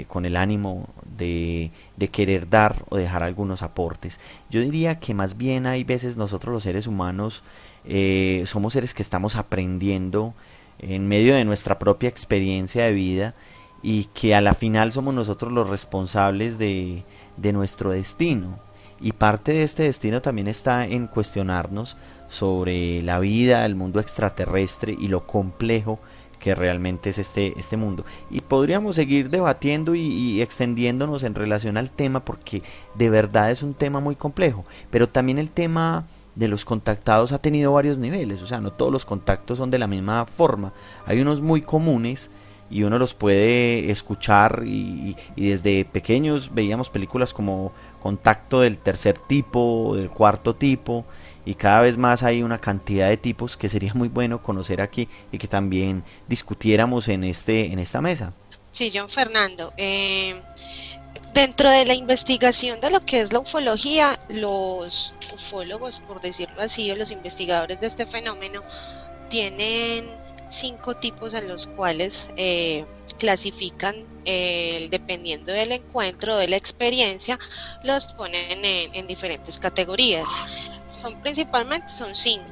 con el ánimo de querer dar o dejar algunos aportes. Yo diría que más bien hay veces nosotros los seres humanos somos seres que estamos aprendiendo en medio de nuestra propia experiencia de vida, y que a la final somos nosotros los responsables de nuestro destino. Y parte de este destino también está en cuestionarnos sobre la vida, el mundo extraterrestre y lo complejo que realmente es este mundo. Y podríamos seguir debatiendo y extendiéndonos en relación al tema, porque de verdad es un tema muy complejo. Pero también el tema de los contactados ha tenido varios niveles, o sea, no todos los contactos son de la misma forma. Hay unos muy comunes y uno los puede escuchar, y desde pequeños veíamos películas como Contacto del tercer tipo, del cuarto tipo, y cada vez más hay una cantidad de tipos que sería muy bueno conocer aquí y que también discutiéramos en esta mesa. Sí, John Fernando. Dentro de la investigación de lo que es la ufología, los ufólogos, por decirlo así, o los investigadores de este fenómeno, tienen 5 tipos en los cuales clasifican, dependiendo del encuentro, de la experiencia, los ponen en diferentes categorías. Son 5.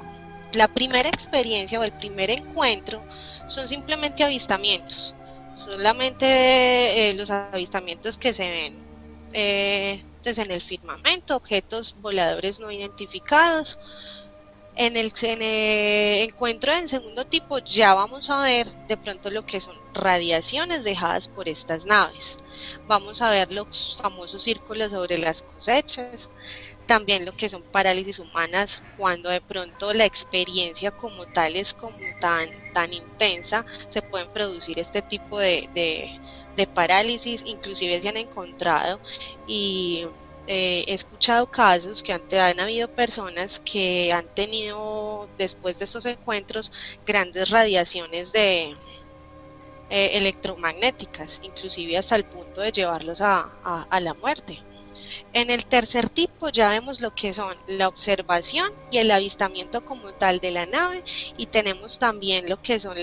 La primera experiencia o el primer encuentro son simplemente avistamientos, solamente los avistamientos que se ven pues en el firmamento, objetos voladores no identificados. En el encuentro en segundo tipo ya vamos a ver de pronto lo que son radiaciones dejadas por estas naves. Vamos a ver los famosos círculos sobre las cosechas, también lo que son parálisis humanas, cuando de pronto la experiencia como tal es como tan intensa, se pueden producir este tipo de parálisis. Inclusive se han encontrado y he escuchado casos que han habido personas que han tenido después de estos encuentros grandes radiaciones electromagnéticas, inclusive hasta el punto de llevarlos a la muerte. En el tercer tipo ya vemos lo que son la observación y el avistamiento como tal de la nave, y tenemos también lo que son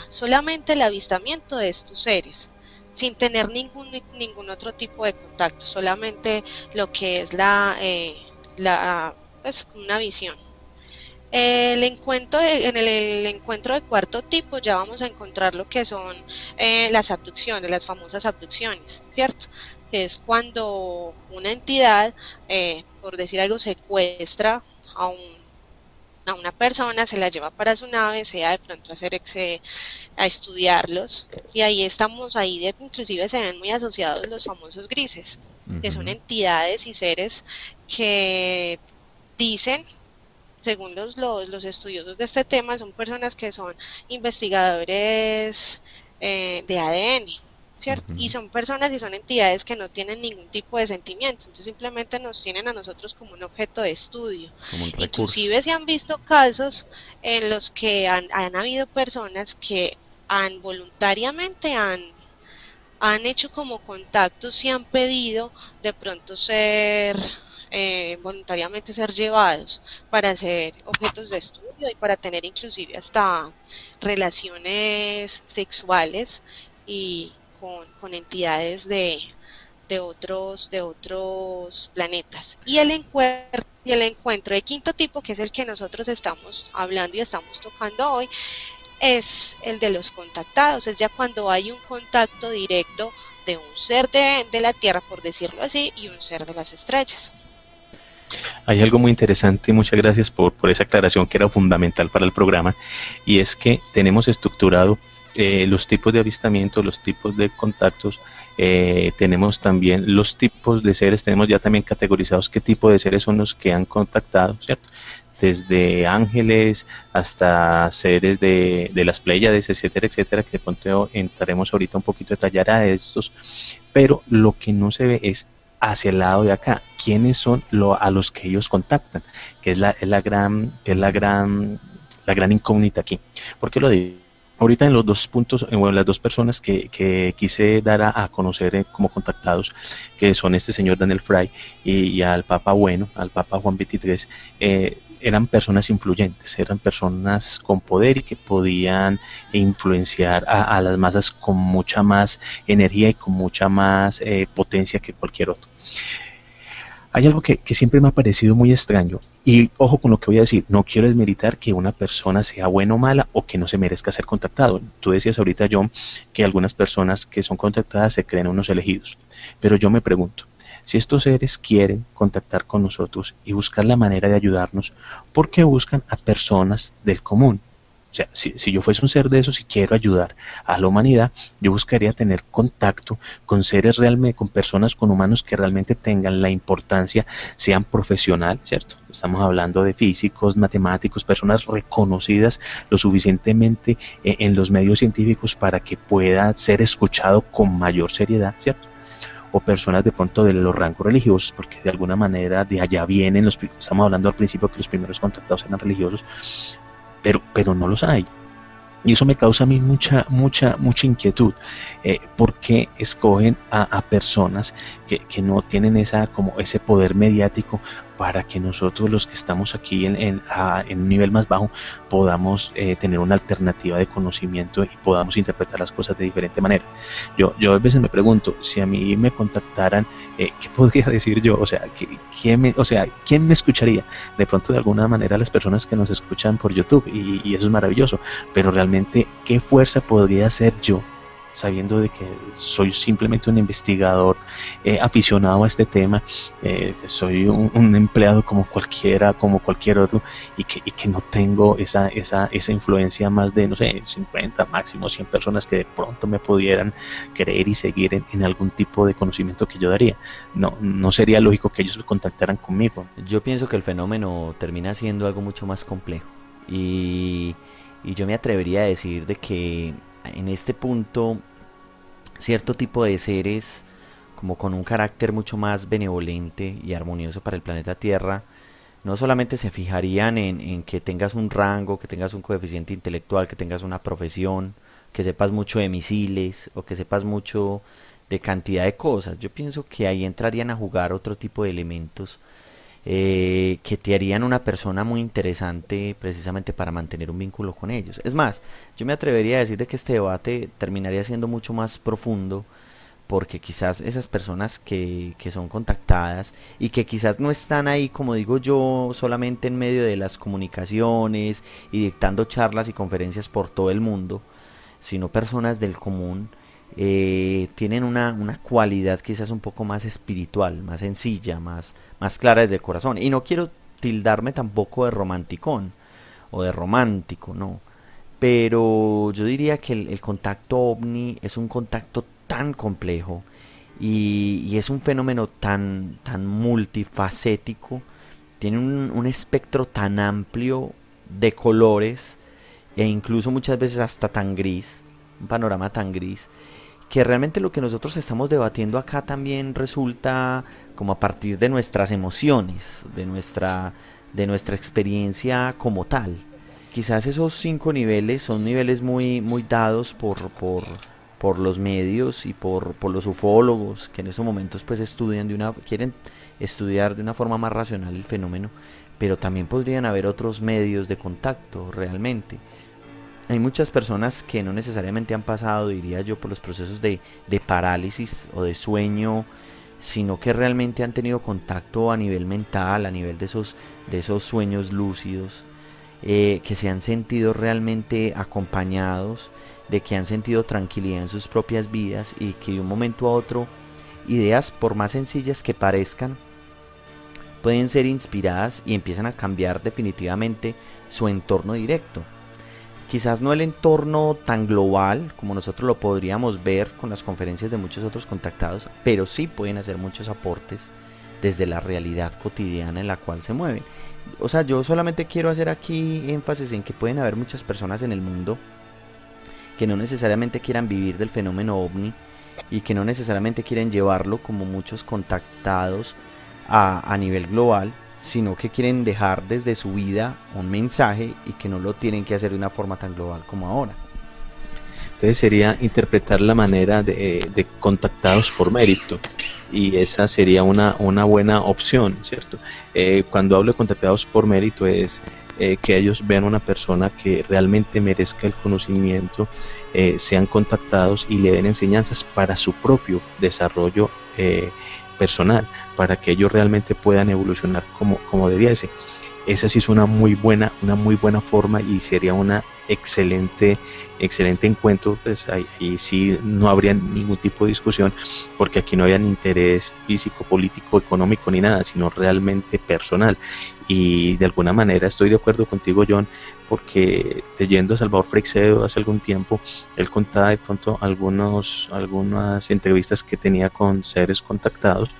solamente el avistamiento de estos seres, sin tener ningún otro tipo de contacto, solamente lo que es pues, una visión. En el encuentro de cuarto tipo ya vamos a encontrar lo que son las abducciones, las famosas abducciones, ¿cierto? Que es cuando una entidad, por decir algo, secuestra a una persona, se la lleva para su nave, sea de pronto a estudiarlos, y inclusive se ven muy asociados los famosos grises, que son entidades y seres que dicen, según los estudiosos de este tema, son personas que son investigadores de ADN, ¿cierto? Y son personas y son entidades que no tienen ningún tipo de sentimiento, entonces simplemente nos tienen a nosotros como un objeto de estudio. Inclusive se han visto casos en los que han habido personas que voluntariamente han hecho como contactos y han pedido de pronto voluntariamente ser llevados para ser objetos de estudio y para tener inclusive hasta relaciones sexuales y con entidades de otros planetas. Y el encuentro de quinto tipo, que es el que nosotros estamos hablando y estamos tocando hoy, es el de los contactados. Es ya cuando hay un contacto directo de un ser de la Tierra, por decirlo así, y un ser de las estrellas. Hay algo muy interesante, y muchas gracias por esa aclaración que era fundamental para el programa, y es que tenemos estructurado los tipos de avistamiento, los tipos de contactos, tenemos también los tipos de seres, tenemos ya también categorizados qué tipo de seres son los que han contactado, ¿cierto? Desde ángeles hasta seres de las Pléyades, etcétera, etcétera, que de pronto entraremos ahorita un poquito a detallar a estos, pero lo que no se ve es hacia el lado de acá, quiénes son a los que ellos contactan, que es la gran incógnita aquí. ¿Por qué lo digo? Ahorita en los 2 puntos, bueno, las 2 personas que quise dar a conocer como contactados, que son este señor Daniel Fry y al Papa Bueno, al Papa Juan XXIII, eran personas influyentes, eran personas con poder y que podían influenciar a las masas con mucha más energía y con mucha más potencia que cualquier otro. Hay algo que siempre me ha parecido muy extraño, y ojo con lo que voy a decir, no quiero desmeritar que una persona sea buena o mala o que no se merezca ser contactado. Tú decías ahorita, John, que algunas personas que son contactadas se creen unos elegidos, pero yo me pregunto, si estos seres quieren contactar con nosotros y buscar la manera de ayudarnos, ¿por qué buscan a personas del común? O sea, si yo fuese un ser de esos y quiero ayudar a la humanidad, yo buscaría tener contacto con seres realmente, con personas, con humanos que realmente tengan la importancia, sean profesional, ¿cierto? Estamos hablando de físicos, matemáticos, personas reconocidas lo suficientemente en los medios científicos para que pueda ser escuchado con mayor seriedad, ¿cierto? O personas de pronto de los rangos religiosos, porque de alguna manera de allá vienen, estamos hablando al principio que los primeros contactados eran religiosos, pero no los hay. Y eso me causa a mí mucha inquietud. ¿Por qué escogen a personas que no tienen como ese poder mediático para que nosotros los que estamos aquí en un nivel más bajo podamos tener una alternativa de conocimiento y podamos interpretar las cosas de diferente manera? Yo a veces me pregunto, si a mí me contactaran, ¿qué podría decir yo? O sea, ¿quién me escucharía? De pronto, de alguna manera, las personas que nos escuchan por YouTube, y eso es maravilloso, pero realmente, ¿qué fuerza podría hacer yo, sabiendo de que soy simplemente un investigador aficionado a este tema, que soy un empleado como cualquier otro, y que no tengo esa influencia más de, no sé, 50, máximo 100 personas que de pronto me pudieran creer y seguir en algún tipo de conocimiento que yo daría? No sería lógico que ellos contactaran conmigo. Yo pienso que el fenómeno termina siendo algo mucho más complejo, y yo me atrevería a decir de que en este punto cierto tipo de seres como con un carácter mucho más benevolente y armonioso para el planeta Tierra no solamente se fijarían en que tengas un rango, que tengas un coeficiente intelectual, que tengas una profesión, que sepas mucho de misiles o que sepas mucho de cantidad de cosas. Yo pienso que ahí entrarían a jugar otro tipo de elementos que te harían una persona muy interesante precisamente para mantener un vínculo con ellos. Es más, yo me atrevería a decir de que este debate terminaría siendo mucho más profundo, porque quizás esas personas que son contactadas y que quizás no están ahí, como digo yo, solamente en medio de las comunicaciones y dictando charlas y conferencias por todo el mundo, sino personas del común, tienen una cualidad quizás un poco más espiritual, más sencilla, más clara desde el corazón. Y no quiero tildarme tampoco de romanticón o de romántico, no. Pero yo diría que el contacto ovni es un contacto tan complejo y es un fenómeno tan multifacético, tiene un espectro tan amplio de colores e incluso muchas veces hasta tan gris, un panorama tan gris, que realmente lo que nosotros estamos debatiendo acá también resulta como a partir de nuestras emociones, de nuestra experiencia como tal. Quizás esos 5 niveles son niveles muy dados por los medios y por los ufólogos, que en estos momentos pues quieren estudiar de una forma más racional el fenómeno, pero también podrían haber otros medios de contacto realmente. Hay muchas personas que no necesariamente han pasado, diría yo, por los procesos de parálisis o de sueño, sino que realmente han tenido contacto a nivel mental, a nivel de esos sueños lúcidos, que se han sentido realmente acompañados, de que han sentido tranquilidad en sus propias vidas y que de un momento a otro, ideas por más sencillas que parezcan, pueden ser inspiradas y empiezan a cambiar definitivamente su entorno directo. Quizás no el entorno tan global como nosotros lo podríamos ver con las conferencias de muchos otros contactados, pero sí pueden hacer muchos aportes desde la realidad cotidiana en la cual se mueven. O sea, yo solamente quiero hacer aquí énfasis en que pueden haber muchas personas en el mundo que no necesariamente quieran vivir del fenómeno ovni y que no necesariamente quieren llevarlo como muchos contactados a nivel global, sino que quieren dejar desde su vida un mensaje y que no lo tienen que hacer de una forma tan global como ahora. Entonces sería interpretar la manera de contactados por mérito, y esa sería una buena opción, ¿cierto? Cuando hablo de contactados por mérito es que ellos vean una persona que realmente merezca el conocimiento, sean contactados y le den enseñanzas para su propio desarrollo personal, para que ellos realmente puedan evolucionar como debiese. Esa sí es una muy buena forma, y sería una excelente encuentro. Pues ahí sí no habría ningún tipo de discusión, porque aquí no había ni interés físico, político, económico ni nada, sino realmente personal. Y de alguna manera estoy de acuerdo contigo, John, porque leyendo a Salvador Freixedo hace algún tiempo, él contaba de pronto algunas entrevistas que tenía con seres contactados,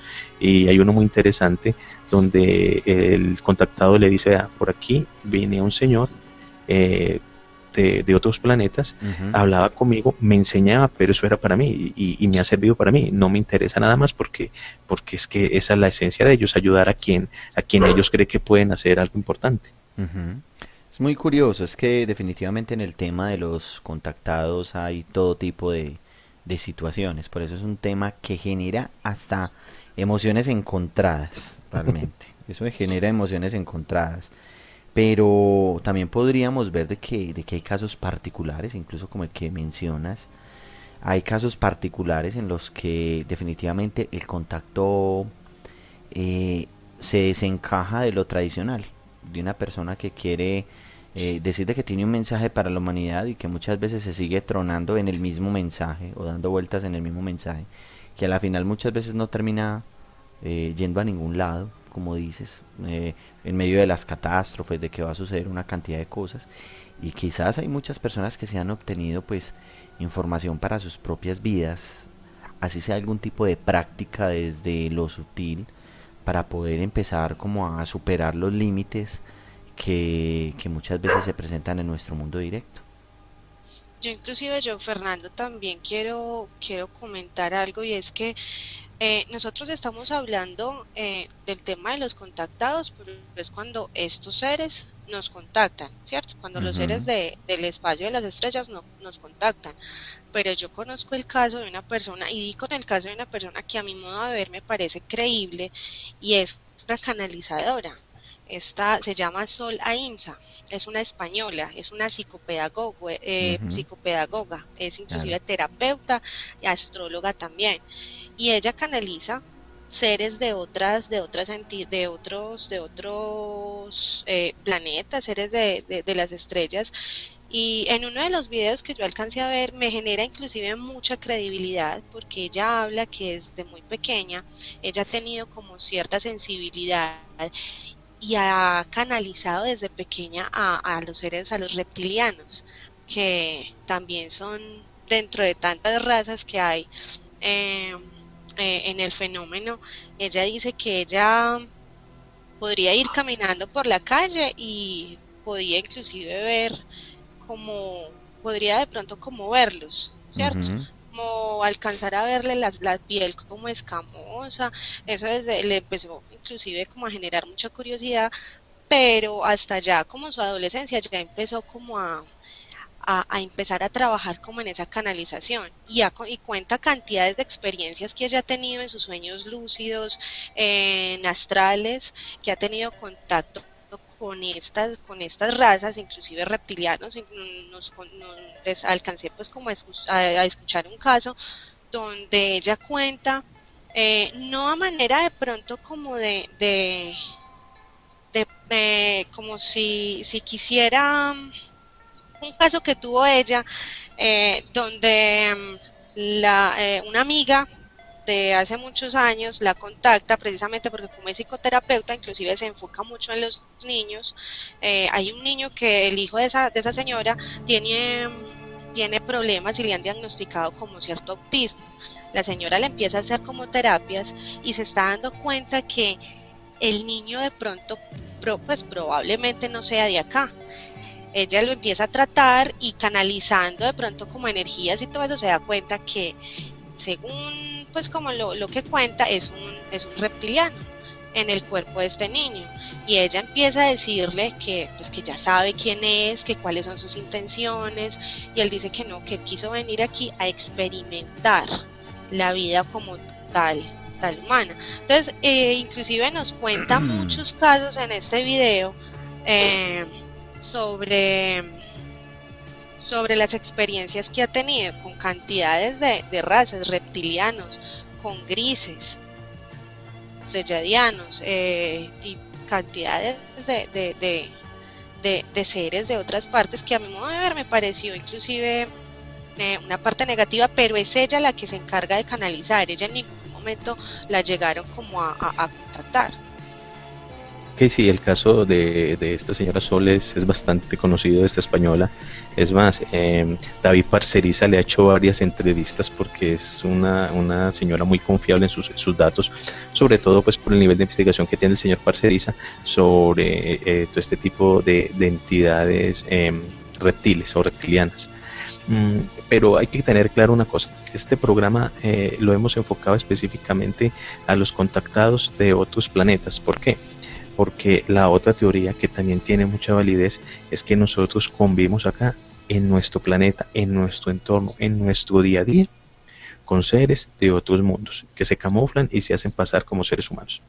y hay uno muy interesante donde el contactado le dice: vea, por aquí viene un señor de otros planetas, hablaba conmigo, me enseñaba, pero eso era para mí, y me ha servido para mí, no me interesa nada más, porque es que esa es la esencia de ellos, ayudar a quien ellos creen que pueden hacer algo importante. Ujú. Es muy curioso, es que definitivamente en el tema de los contactados hay todo tipo de situaciones, por eso es un tema que genera hasta emociones encontradas, realmente. Eso genera emociones encontradas. Pero también podríamos ver de que hay casos particulares, incluso como el que mencionas. Hay casos particulares en los que definitivamente el contacto se desencaja de lo tradicional, de una persona que quiere decirle que tiene un mensaje para la humanidad y que muchas veces se sigue tronando en el mismo mensaje o dando vueltas en el mismo mensaje, que a la final muchas veces no termina yendo a ningún lado, como dices, en medio de las catástrofes, de que va a suceder una cantidad de cosas, y quizás hay muchas personas que se han obtenido pues información para sus propias vidas, así sea algún tipo de práctica desde lo sutil, para poder empezar como a superar los límites que muchas veces se presentan en nuestro mundo directo. Yo, Fernando, también quiero comentar algo, y es que nosotros estamos hablando del tema de los contactados, pero es cuando estos seres nos contactan, ¿cierto? Cuando los seres Ujú. del espacio de las estrellas nos contactan. Pero yo conozco el caso de una persona, y di con el caso de una persona que a mi modo de ver me parece creíble, y es una canalizadora. Esta se llama Sol Aimsa, es una española, es una Ujú. psicopedagoga, es Claro. inclusive terapeuta y astróloga también, y ella canaliza seres de otros planetas, seres de las estrellas. Y en uno de los videos que yo alcancé a ver me genera inclusive mucha credibilidad, porque ella habla que desde muy pequeña ella ha tenido como cierta sensibilidad y ha canalizado desde pequeña a los seres, a los reptilianos, que también son dentro de tantas razas que hay eh, en el fenómeno. Ella dice que ella podría ir caminando por la calle y podía inclusive ver como, podría de pronto como verlos, ¿cierto? Ujú. Como alcanzar a verle la piel como escamosa. Eso desde, le empezó inclusive como a generar mucha curiosidad, pero hasta ya como su adolescencia ya empezó como a empezar a trabajar como en esa canalización, y cuenta cantidades de experiencias que ella ha tenido en sus sueños lúcidos, en astrales, que ha tenido contacto con estas razas, inclusive reptilianos. Y les alcancé pues como a escuchar un caso donde ella cuenta, no a manera de pronto como como si quisiera, un caso que tuvo ella, donde una amiga de hace muchos años la contacta precisamente porque como es psicoterapeuta, inclusive se enfoca mucho en los niños. Hay un niño que el hijo de esa señora tiene problemas y le han diagnosticado como cierto autismo. La señora le empieza a hacer como terapias y se está dando cuenta que el niño de pronto pues probablemente no sea de acá. Ella lo empieza a tratar y canalizando de pronto como energías y todo eso, se da cuenta que según pues como lo que cuenta es un reptiliano. en el cuerpo de este niño, y ella empieza a decirle que pues que ya sabe quién es, que cuáles son sus intenciones, y él dice que no, que él quiso venir aquí a experimentar la vida como tal humana. Entonces inclusive nos cuenta muchos casos en este video sobre las experiencias que ha tenido con cantidades de razas, reptilianos, con grises, pleyadianos, y cantidades de seres de otras partes, que a mi modo de ver me pareció inclusive una parte negativa, pero es ella la que se encarga de canalizar. Ella en ningún momento la llegaron como a contactar. Que sí, el caso de esta señora Sol es bastante conocido, de esta española. Es más, David Parceriza le ha hecho varias entrevistas porque es una señora muy confiable en sus datos, sobre todo pues por el nivel de investigación que tiene el señor Parceriza sobre todo este tipo de entidades reptiles o reptilianas. Pero hay que tener claro una cosa: este programa lo hemos enfocado específicamente a los contactados de otros planetas. ¿Por qué? Porque la otra teoría, que también tiene mucha validez, es que nosotros convivimos acá en nuestro planeta, en nuestro entorno, en nuestro día a día, con seres de otros mundos que se camuflan y se hacen pasar como seres humanos.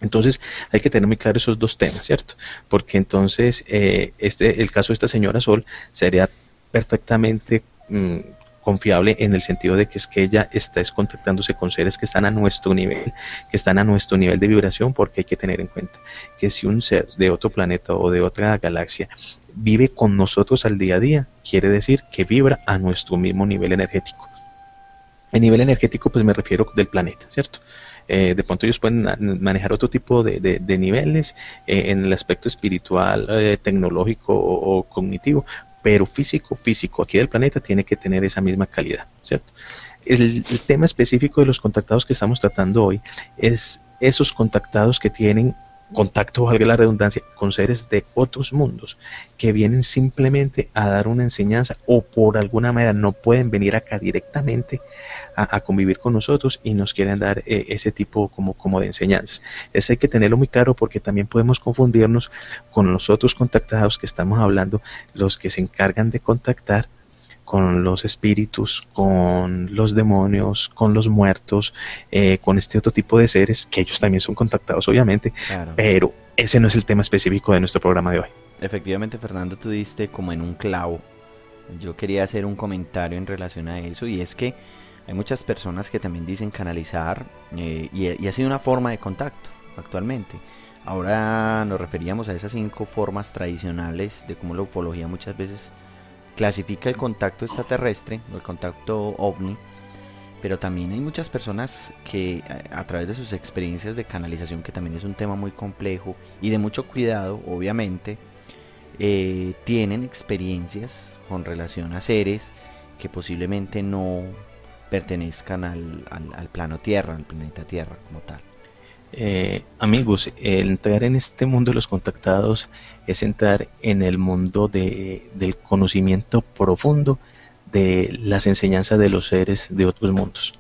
Entonces hay que tener muy claro esos dos temas, ¿cierto? Porque entonces el caso de esta señora Sol sería perfectamente confiable, en el sentido de que es que ella está contactándose con seres que están a nuestro nivel, que están a nuestro nivel de vibración, porque hay que tener en cuenta que si un ser de otro planeta o de otra galaxia vive con nosotros al día a día, quiere decir que vibra a nuestro mismo nivel energético. El nivel energético pues me refiero del planeta, ¿cierto? De pronto ellos pueden manejar otro tipo de niveles en el aspecto espiritual, tecnológico o cognitivo, pero físico aquí del planeta tiene que tener esa misma calidad, ¿cierto? El tema específico de los contactados que estamos tratando hoy es esos contactados que tienen contacto, valga la redundancia, con seres de otros mundos, que vienen simplemente a dar una enseñanza, o por alguna manera no pueden venir acá directamente a convivir con nosotros y nos quieren dar ese tipo como de enseñanzas. Eso hay que tenerlo muy claro, porque también podemos confundirnos con los otros contactados que estamos hablando, los que se encargan de contactar con los espíritus, con los demonios, con los muertos, con este otro tipo de seres, que ellos también son contactados obviamente, claro. Pero ese no es el tema específico de nuestro programa de hoy. Efectivamente, Fernando, tú diste como en un clavo. Yo quería hacer un comentario en relación a eso, y es que hay muchas personas que también dicen canalizar, y ha sido una forma de contacto actualmente. Ahora nos referíamos a esas 5 formas tradicionales de cómo la ufología muchas veces clasifica el contacto extraterrestre o el contacto ovni, pero también hay muchas personas que a través de sus experiencias de canalización, que también es un tema muy complejo y de mucho cuidado, obviamente, tienen experiencias con relación a seres que posiblemente no pertenezcan al plano Tierra, al planeta Tierra como tal. Amigos, el entrar en este mundo de los contactados es entrar en el mundo del conocimiento profundo de las enseñanzas de los seres de otros mundos.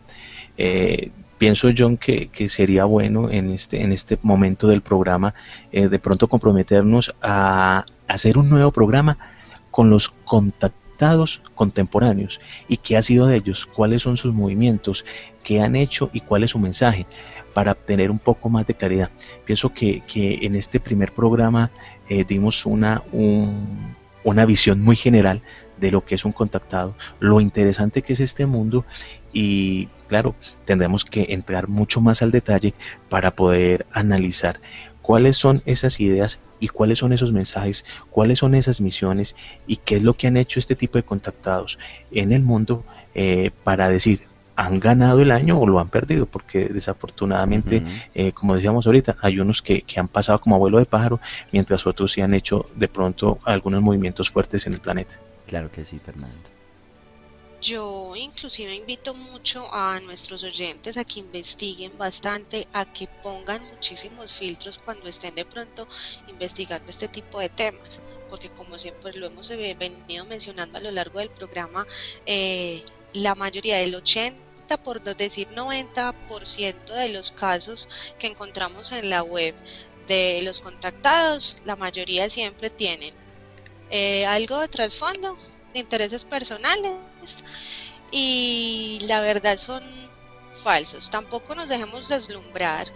Pienso, John, que sería bueno en este momento del programa de pronto comprometernos a hacer un nuevo programa con los contactados contemporáneos, y qué ha sido de ellos, cuáles son sus movimientos, qué han hecho y cuál es su mensaje, para obtener un poco más de claridad. Pienso que en este primer programa dimos una visión muy general de lo que es un contactado, lo interesante que es este mundo, y claro, tendremos que entrar mucho más al detalle para poder analizar cuáles son esas ideas y cuáles son esos mensajes, cuáles son esas misiones y qué es lo que han hecho este tipo de contactados en el mundo, para decir, ¿han ganado el año o lo han perdido? Porque desafortunadamente, como decíamos ahorita, hay unos que han pasado como abuelo de pájaro, mientras otros sí han hecho de pronto algunos movimientos fuertes en el planeta. Claro que sí, Fernando. Yo inclusive invito mucho a nuestros oyentes a que investiguen bastante, a que pongan muchísimos filtros cuando estén de pronto investigando este tipo de temas, porque como siempre lo hemos venido mencionando a lo largo del programa, la mayoría del 80 80, por no decir 90% de los casos que encontramos en la web de los contactados, la mayoría siempre tienen algo de trasfondo, de intereses personales, y la verdad son falsos. Tampoco nos dejemos deslumbrar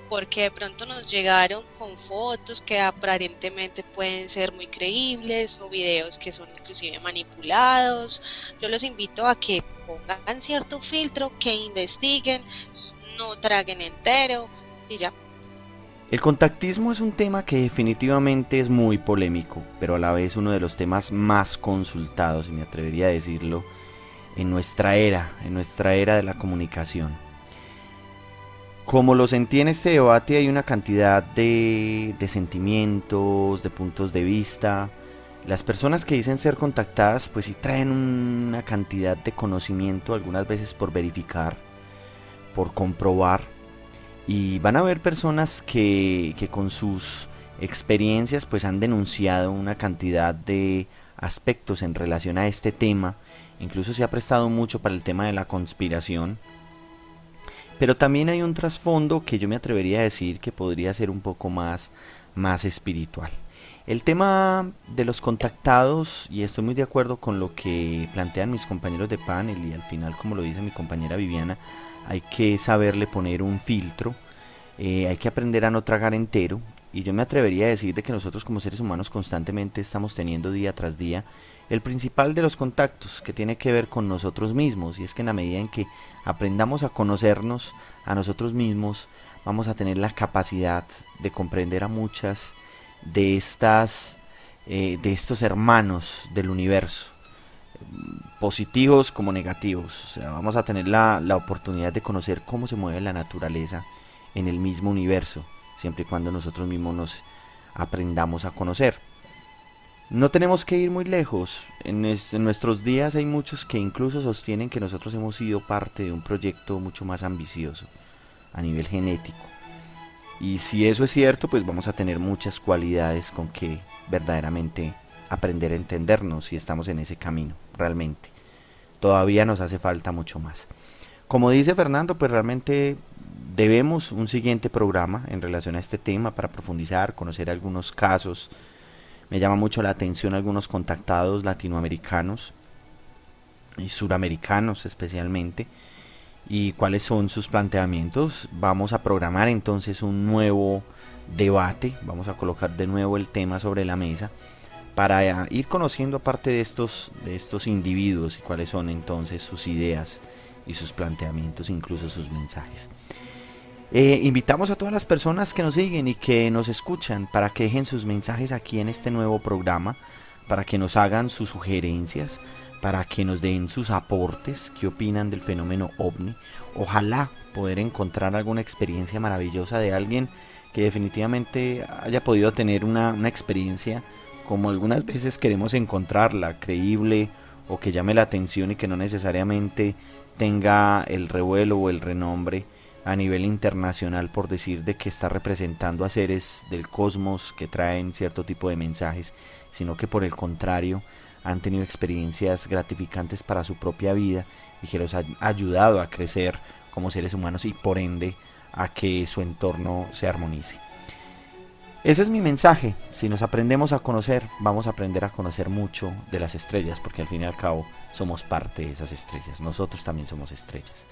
porque de pronto nos llegaron con fotos que aparentemente pueden ser muy creíbles o videos que son inclusive manipulados. Yo los invito a que pongan cierto filtro, que investiguen, no traguen entero y ya. El contactismo es un tema que definitivamente es muy polémico, pero a la vez uno de los temas más consultados, y me atrevería a decirlo, en nuestra era de la comunicación. Como lo sentí en este debate, hay una cantidad de sentimientos, de puntos de vista. Las personas que dicen ser contactadas, pues sí traen una cantidad de conocimiento, algunas veces por verificar, por comprobar. Y van a haber personas que con sus experiencias pues han denunciado una cantidad de aspectos en relación a este tema. Incluso se ha prestado mucho para el tema de la conspiración. Pero también hay un trasfondo que yo me atrevería a decir que podría ser un poco más espiritual. El tema de los contactados, y estoy muy de acuerdo con lo que plantean mis compañeros de panel, y al final, como lo dice mi compañera Viviana, hay que saberle poner un filtro, hay que aprender a no tragar entero, y yo me atrevería a decir de que nosotros como seres humanos constantemente estamos teniendo día tras día el principal de los contactos, que tiene que ver con nosotros mismos, y es que en la medida en que aprendamos a conocernos a nosotros mismos, vamos a tener la capacidad de comprender a muchas de estos hermanos del universo, positivos como negativos. O sea, vamos a tener la oportunidad de conocer cómo se mueve la naturaleza en el mismo universo, siempre y cuando nosotros mismos nos aprendamos a conocer. No tenemos que ir muy lejos. En nuestros días hay muchos que incluso sostienen que nosotros hemos sido parte de un proyecto mucho más ambicioso a nivel genético. Y si eso es cierto, pues vamos a tener muchas cualidades con que verdaderamente aprender a entendernos si estamos en ese camino, realmente. Todavía nos hace falta mucho más. Como dice Fernando, pues realmente debemos un siguiente programa en relación a este tema para profundizar, conocer algunos casos. Me llama mucho la atención algunos contactados latinoamericanos y suramericanos especialmente, y cuáles son sus planteamientos. Vamos a programar entonces un nuevo debate, vamos a colocar de nuevo el tema sobre la mesa para ir conociendo aparte de estos individuos y cuáles son entonces sus ideas y sus planteamientos, incluso sus mensajes. Invitamos a todas las personas que nos siguen y que nos escuchan para que dejen sus mensajes aquí en este nuevo programa, para que nos hagan sus sugerencias, para que nos den sus aportes, qué opinan del fenómeno OVNI. Ojalá poder encontrar alguna experiencia maravillosa de alguien que definitivamente haya podido tener una experiencia como algunas veces queremos encontrarla, creíble o que llame la atención y que no necesariamente tenga el revuelo o el renombre a nivel internacional por decir de que está representando a seres del cosmos que traen cierto tipo de mensajes, sino que por el contrario han tenido experiencias gratificantes para su propia vida y que los ha ayudado a crecer como seres humanos y por ende a que su entorno se armonice. Ese es mi mensaje. Si nos aprendemos a conocer, vamos a aprender a conocer mucho de las estrellas, porque al fin y al cabo somos parte de esas estrellas. Nosotros también somos estrellas.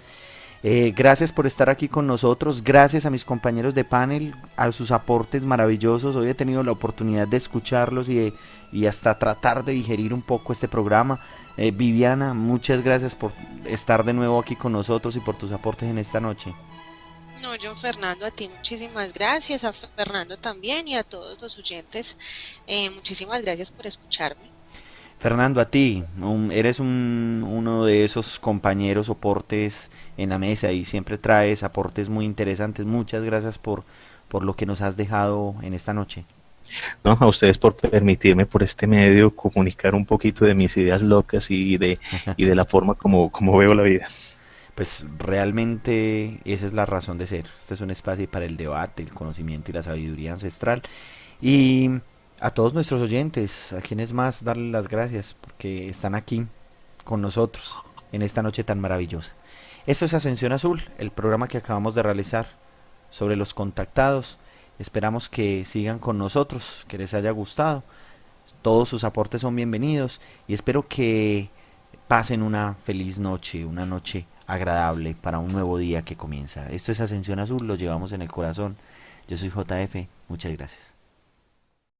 Gracias por estar aquí con nosotros, gracias a mis compañeros de panel, a sus aportes maravillosos. Hoy he tenido la oportunidad de escucharlos y hasta tratar de digerir un poco este programa. Viviana, muchas gracias por estar de nuevo aquí con nosotros y por tus aportes en esta noche. No, John Fernando, a ti muchísimas gracias, a Fernando también y a todos los oyentes, muchísimas gracias por escucharme. Fernando, a ti, eres uno de esos compañeros soportes en la mesa y siempre traes aportes muy interesantes. Muchas gracias por lo que nos has dejado en esta noche. No, a ustedes por permitirme por este medio comunicar un poquito de mis ideas locas y de la forma como veo la vida. Pues realmente esa es la razón de ser. Este es un espacio para el debate, el conocimiento y la sabiduría ancestral. Y a todos nuestros oyentes, a quienes más darles las gracias porque están aquí con nosotros en esta noche tan maravillosa. Esto es Ascensión Azul, el programa que acabamos de realizar sobre los contactados. Esperamos que sigan con nosotros, que les haya gustado. Todos sus aportes son bienvenidos y espero que pasen una feliz noche, una noche agradable para un nuevo día que comienza. Esto es Ascensión Azul, lo llevamos en el corazón. Yo soy JF, muchas gracias.